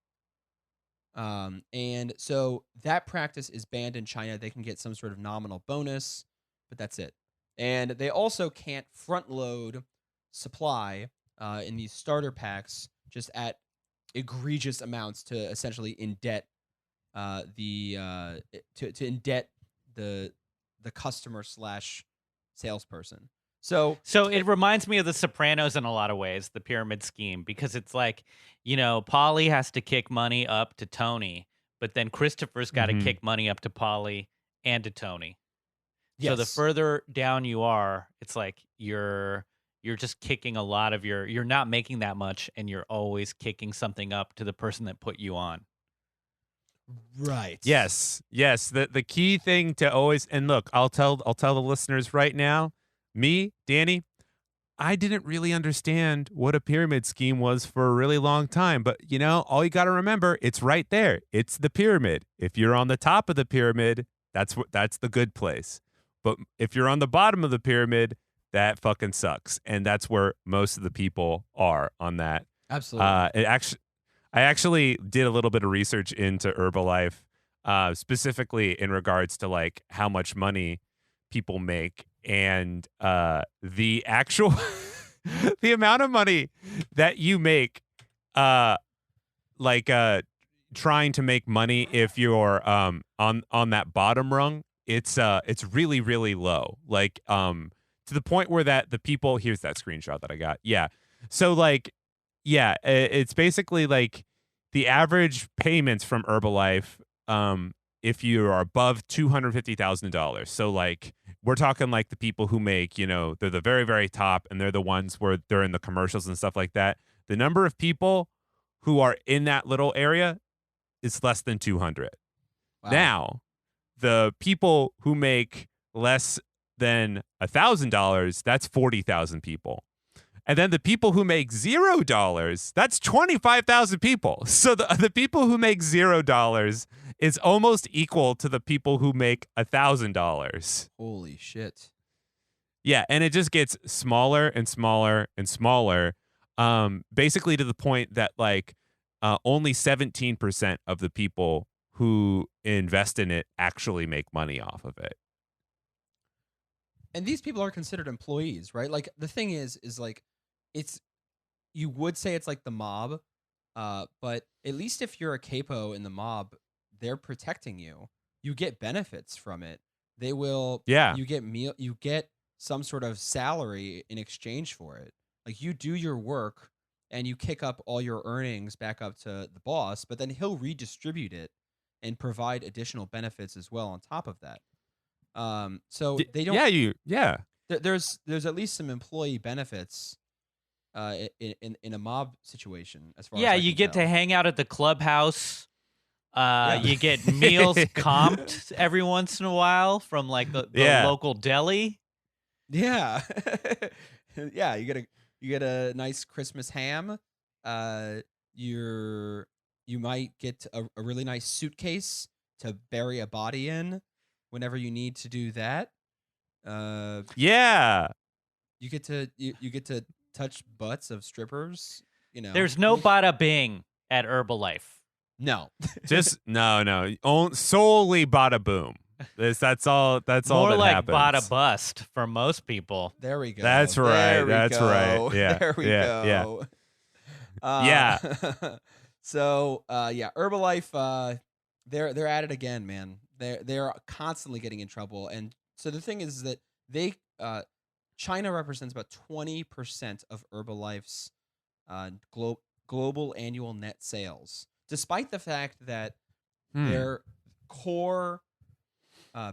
And so that practice is banned in China. They can get some sort of nominal bonus, but that's it. And they also can't front load supply in these starter packs just at egregious amounts to essentially indebt to indebt the customer slash salesperson. So it reminds me of The Sopranos in a lot of ways, the pyramid scheme, because it's like, Paulie has to kick money up to Tony, but then Christopher's got to kick money up to Paulie and to Tony. So the further down you are, it's like you're just kicking a lot of you're not making that much, and you're always kicking something up to the person that put you on. Right. Yes. The key thing to always, and look, I'll tell the listeners right now, me, Danny, I didn't really understand what a pyramid scheme was for a really long time, but all you got to remember, it's right there. It's the pyramid. If you're on the top of the pyramid, that's the good place. But if you're on the bottom of the pyramid, that fucking sucks. And that's where most of the people are on that. Absolutely. I actually did a little bit of research into Herbalife, specifically in regards to like how much money people make, and the actual the amount of money that you make, trying to make money if you're on that bottom rung, it's really really low. Like to the point where that the people, here's that screenshot that I got. Yeah. So like, yeah, it's basically like the average payments from Herbalife, if you are above $250,000. So like we're talking like the people who make, they're the very, very top, and they're the ones where they're in the commercials and stuff like that. The number of people who are in that little area is less than 200. Wow. Now, the people who make less than $1,000, that's 40,000 people. And then the people who make $0, that's 25,000 people. So the people who make $0 is almost equal to the people who make $1,000. Holy shit. Yeah, and it just gets smaller and smaller and smaller, basically to the point that like only 17% of the people who invest in it actually make money off of it. And these people are considered employees, right? Like the thing is like you would say it's like the mob, but at least if you're a capo in the mob, they're protecting you. You get benefits from it. They will. Yeah. You get some sort of salary in exchange for it. Like you do your work and you kick up all your earnings back up to the boss, but then he'll redistribute it and provide additional benefits as well on top of that. So they don't. Yeah. There's at least some employee benefits in a mob situation, as far as I you can get tell. to hang out at the clubhouse. You get meals comped every once in a while from like the local deli. Yeah. Yeah, you get a nice Christmas ham. You might get a really nice suitcase to bury a body in whenever you need to do that. Yeah. You get to touch butts of strippers, There's no bada bing at Herbalife. No. Just no. Solely bada boom. That's all More that like happens. bada bust for most people. There we go. That's right. That's right. Yeah. There we go. Yeah. So Herbalife, they're at it again, man. They're constantly getting in trouble, and so the thing is that China represents about 20% of Herbalife's global annual net sales, despite the fact that their core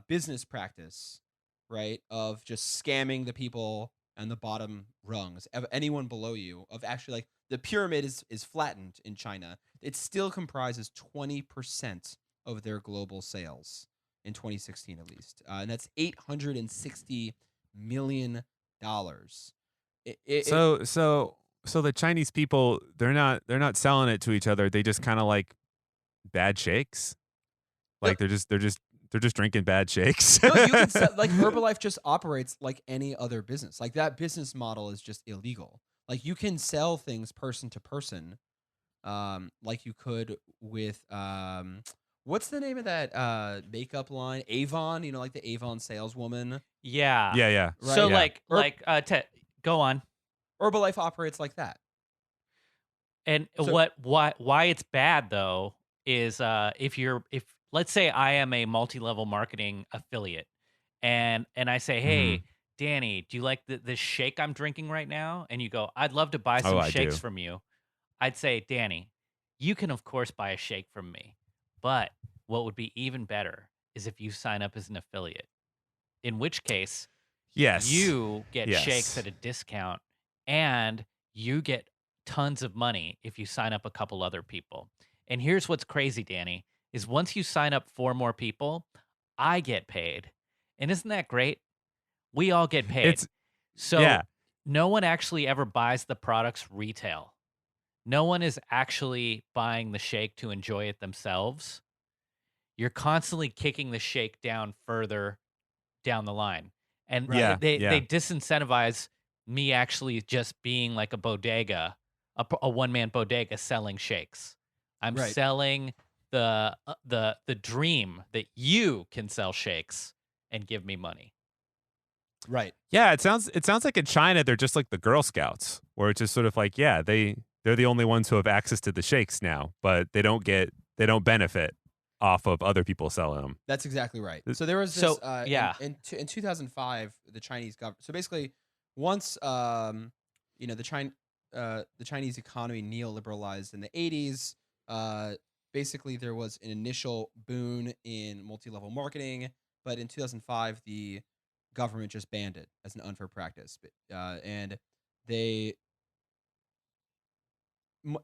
business practice, right, of just scamming the people and the bottom rungs of anyone below you, of actually like the pyramid is flattened in China, it still comprises 20% of their global sales in 2016 at least, and that's $860 million. So the Chinese people, they're not selling it to each other. They just kind of like bad shakes. Like they're just drinking bad shakes. No, you can sell, like Herbalife just operates like any other business. Like that business model is just illegal. Like you can sell things person to person, like you could with what's the name of that makeup line? Avon, you know, like the Avon saleswoman. Yeah. Yeah. Right? So Yeah. go on. Herbalife operates like that. And So- why it's bad though is if let's say I am a multi-level marketing affiliate and I say, "Hey, Danny, do you like the shake I'm drinking right now?" And you go, "I'd love to buy some I shakes do. from you." I'd say, "Danny, you can of course buy a shake from me. But what would be even better is if you sign up as an affiliate. In which case, Yes. you get shakes Yes. at a discount and you get tons of money if you sign up a couple other people." And here's what's crazy, Danny, is once you sign up 4 more people, I get paid. And isn't that great? We all get paid. It's So yeah. no one actually ever buys the products retail. No one is actually buying the shake to enjoy it themselves. You're constantly kicking the shake down further down the line. And Yeah. they Yeah. disincentivize me actually just being like a bodega, a one-man bodega selling shakes. I'm Right. selling the dream that you can sell shakes and give me money. Right. Yeah, it sounds like in China they're just like the Girl Scouts, where it's just sort of like, yeah, they're the only ones who have access to the shakes now, but they don't benefit off of other people selling them. That's exactly right. So there was this So, yeah. in 2005 the Chinese government. So basically once you know the Chinese economy neoliberalized in the 80s, basically there was an initial boon in multi-level marketing, but in 2005 the government just banned it as an unfair practice. And they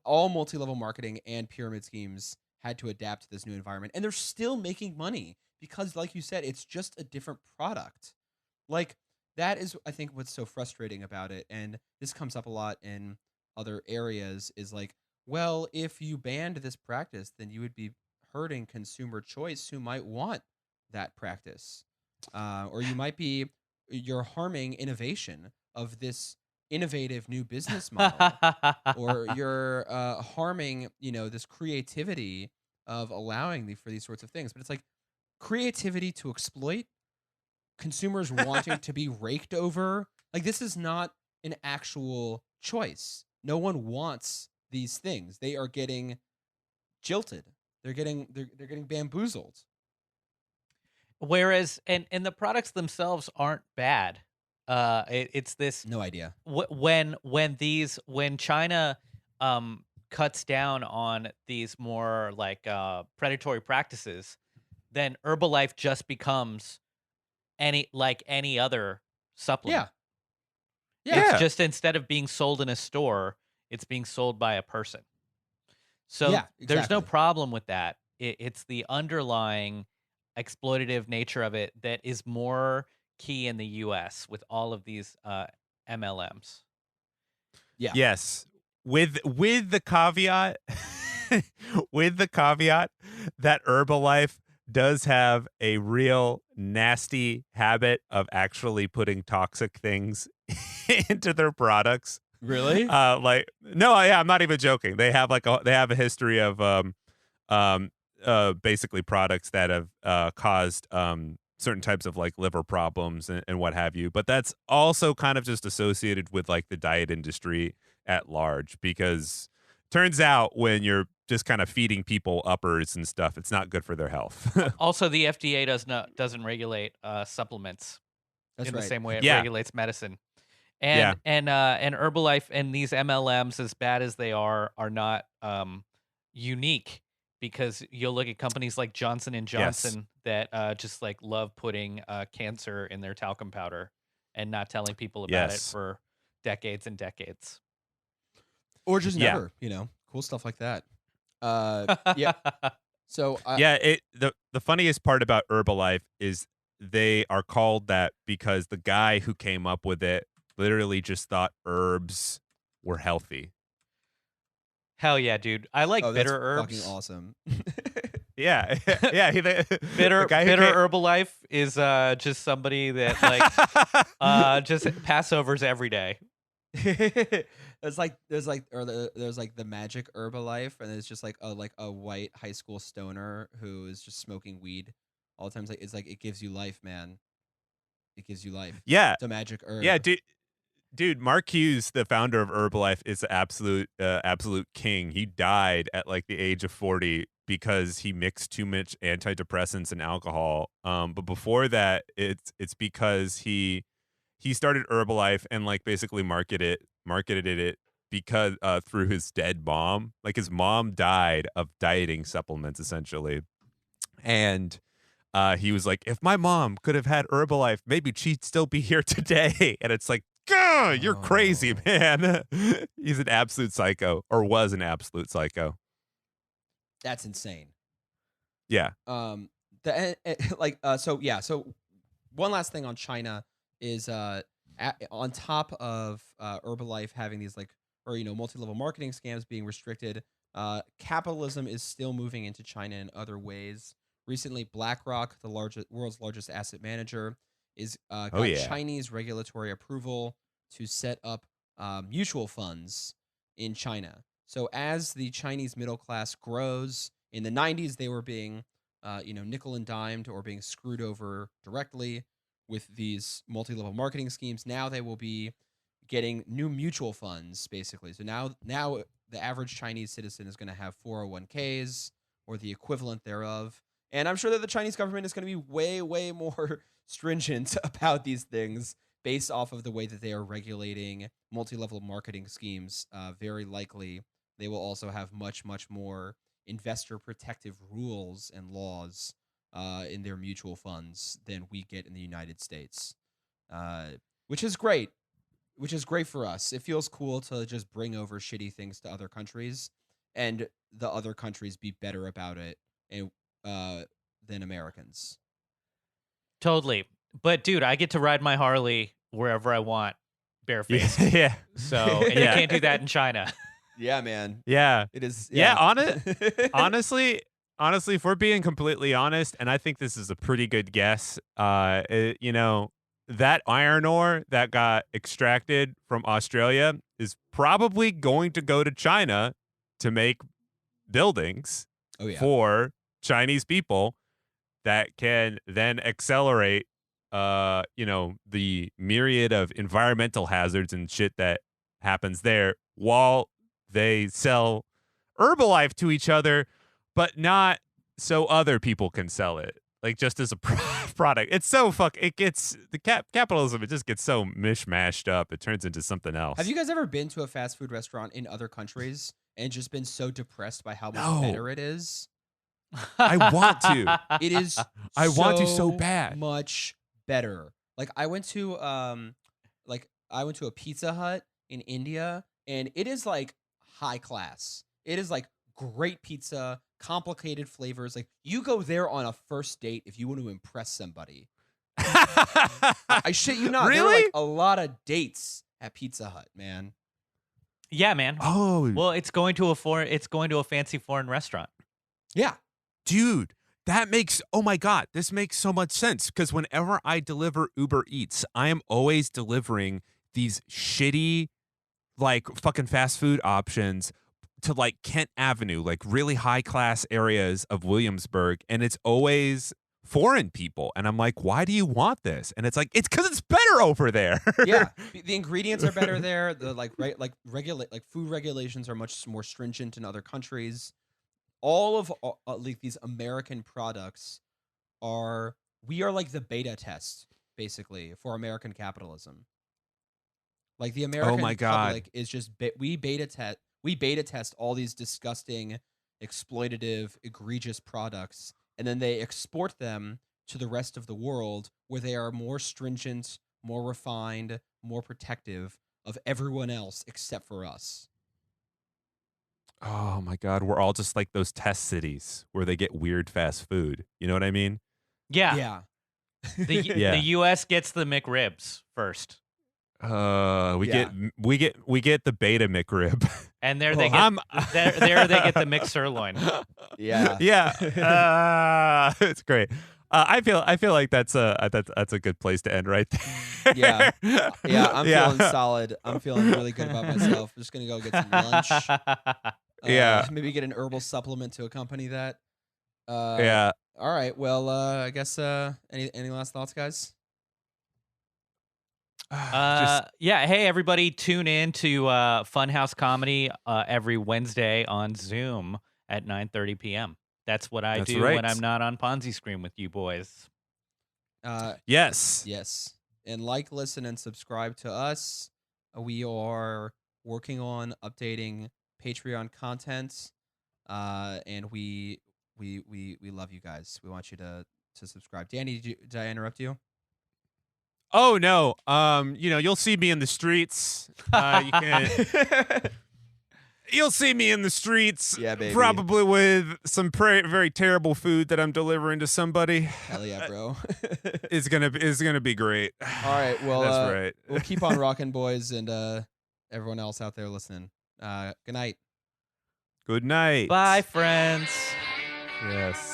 all multi-level marketing and pyramid schemes had to adapt to this new environment, and they're still making money because, like you said, it's just a different product. Like that is, I think, what's so frustrating about it, and this comes up a lot in other areas. Is like, well, if you banned this practice, then you would be hurting consumer choice who might want that practice, or you're harming innovation of this innovative new business model, or you're harming, you know, this creativity of allowing for these sorts of things. But it's like creativity to exploit consumers wanting to be raked over. Like this is not an actual choice. No one wants these things. They are getting jilted. They're getting bamboozled. Whereas, and the products themselves aren't bad. It's this No idea. when China cuts down on these more like predatory practices, then Herbalife just becomes any other supplement. Yeah. It's just instead of being sold in a store, it's being sold by a person. So Yeah, there's no exactly. problem with that. It's the underlying exploitative nature of it that is more key in the US with all of these MLMs. Yeah. Yes. With the caveat with the caveat that Herbalife does have a real nasty habit of actually putting toxic things into their products. Really? Like no, yeah, I'm not even joking. They have a history of basically products that have caused certain types of like liver problems and what have you. But that's also kind of just associated with like the diet industry at large, because turns out when you're just kind of feeding people uppers and stuff, it's not good for their health. Also, the FDA doesn't regulate supplements That's in right. the same way it Yeah. regulates medicine. And Herbalife and these MLMs, as bad as they are not unique, because you'll look at companies like Johnson and Johnson that just like love putting cancer in their talcum powder, and not telling people about it Yes. for decades and decades. Or just Yeah. never, cool stuff like that. Yeah. So The funniest part about Herbalife is they are called that because the guy who came up with it literally just thought herbs were healthy. Hell yeah, dude. I like that's bitter herbs. fucking awesome. Yeah, yeah. Bitter the guy who Herbalife is just somebody that like just Passovers every day. There's like there's like the magic Herbalife, and it's just like a white high school stoner who is just smoking weed all the time. It's like it gives you life, man. It gives you life. Yeah, It's a magic herb. yeah, dude. Mark Hughes, the founder of Herbalife, is the absolute king. He died at like the age of 40 because he mixed too much antidepressants and alcohol. But before that, it's because he started Herbalife and like basically marketed it because through his dead mom. Like his mom died of dieting supplements essentially, and he was like, if my mom could have had Herbalife, maybe she'd still be here today. And it's like, God, you're crazy, man. He's an absolute psycho, or was an absolute psycho. That's insane. Yeah. So one last thing on China is on top of Herbalife having these multi-level marketing scams being restricted, capitalism is still moving into China in other ways. Recently, BlackRock, the world's largest asset manager, got Chinese regulatory approval to set up mutual funds in China. So as the Chinese middle class grows, in the 90s they were being nickel and dimed or being screwed over directly with these multi-level marketing schemes. Now they will be getting new mutual funds, basically. So now the average Chinese citizen is going to have 401ks or the equivalent thereof. And I'm sure that the Chinese government is going to be way, way more stringent about these things based off of the way that they are regulating multi-level marketing schemes. Very likely, they will also have much, much more investor protective rules and laws in their mutual funds than we get in the United States, which is great. Which is great for us. It feels cool to just bring over shitty things to other countries, and the other countries be better about it than Americans. Totally. But dude, I get to ride my Harley wherever I want, barefaced. Yeah. So, and you can't do that in China. Yeah, man. Yeah. It is. Yeah. Honestly, if we're being completely honest, and I think this is a pretty good guess, that iron ore that got extracted from Australia is probably going to go to China to make buildings for Chinese people that can then accelerate, the myriad of environmental hazards and shit that happens there while they sell Herbalife to each other, but not so other people can sell it. Like just as a product. It's so it gets the capitalism. It just gets so mishmashed up. It turns into something else. Have you guys ever been to a fast food restaurant in other countries and just been so depressed by how much better it is? I want to. It is. I want to so bad. Much better. Like I went to a Pizza Hut in India, and it is like high class. It is like great pizza, complicated flavors. Like you go there on a first date if you want to impress somebody. I shit you not. Really? There are like a lot of dates at Pizza Hut, man. Yeah, man. Oh, well, it's going to a fancy foreign restaurant. Yeah, dude, oh my God, this makes so much sense because whenever I deliver Uber Eats, I am always delivering these shitty, like fucking fast food options to like Kent Avenue, like really high class areas of Williamsburg, and it's always foreign people, and I'm like, why do you want this? And it's like, it's because it's better over there. Yeah, the ingredients are better there. The food regulations are much more stringent in other countries. All of like these American products we are like the beta test basically for American capitalism. Like the American public is just we beta test all these disgusting, exploitative, egregious products, and then they export them to the rest of the world where they are more stringent, more refined, more protective of everyone else except for us. Oh my God, we're all just like those test cities where they get weird fast food. You know what I mean? Yeah. Yeah. Yeah. The U.S. gets the McRibs first, We Yeah. get the beta McRib. and there Oh, they get there they get the mixed sirloin. Yeah. Yeah. It's great. I feel like that's a good place to end right there. Yeah. Yeah, I'm Yeah. feeling solid. I'm feeling really good about myself. I'm just gonna go get some lunch. Yeah. Maybe get an herbal supplement to accompany that. Yeah. All right. Well, I guess any last thoughts, guys? Just Yeah. Hey, everybody, tune in to Funhouse Comedy every Wednesday on Zoom at 9:30 p.m. That's what I That's do right. when I'm not on Ponzi Screen with you boys. yes. Yes. And like, listen, and subscribe to us. We are working on updating Patreon content, and we love you guys. We want you to subscribe. Danny, did I interrupt you? Oh no. You'll see me in the streets. You can You'll see me in the streets. Yeah, baby. Probably with some very terrible food that I'm delivering to somebody. Hell yeah, bro. It's gonna be great. All right. Well, that's right. We'll keep on rocking, boys, and everyone else out there listening. Good night. Good night. Bye, friends. Yes.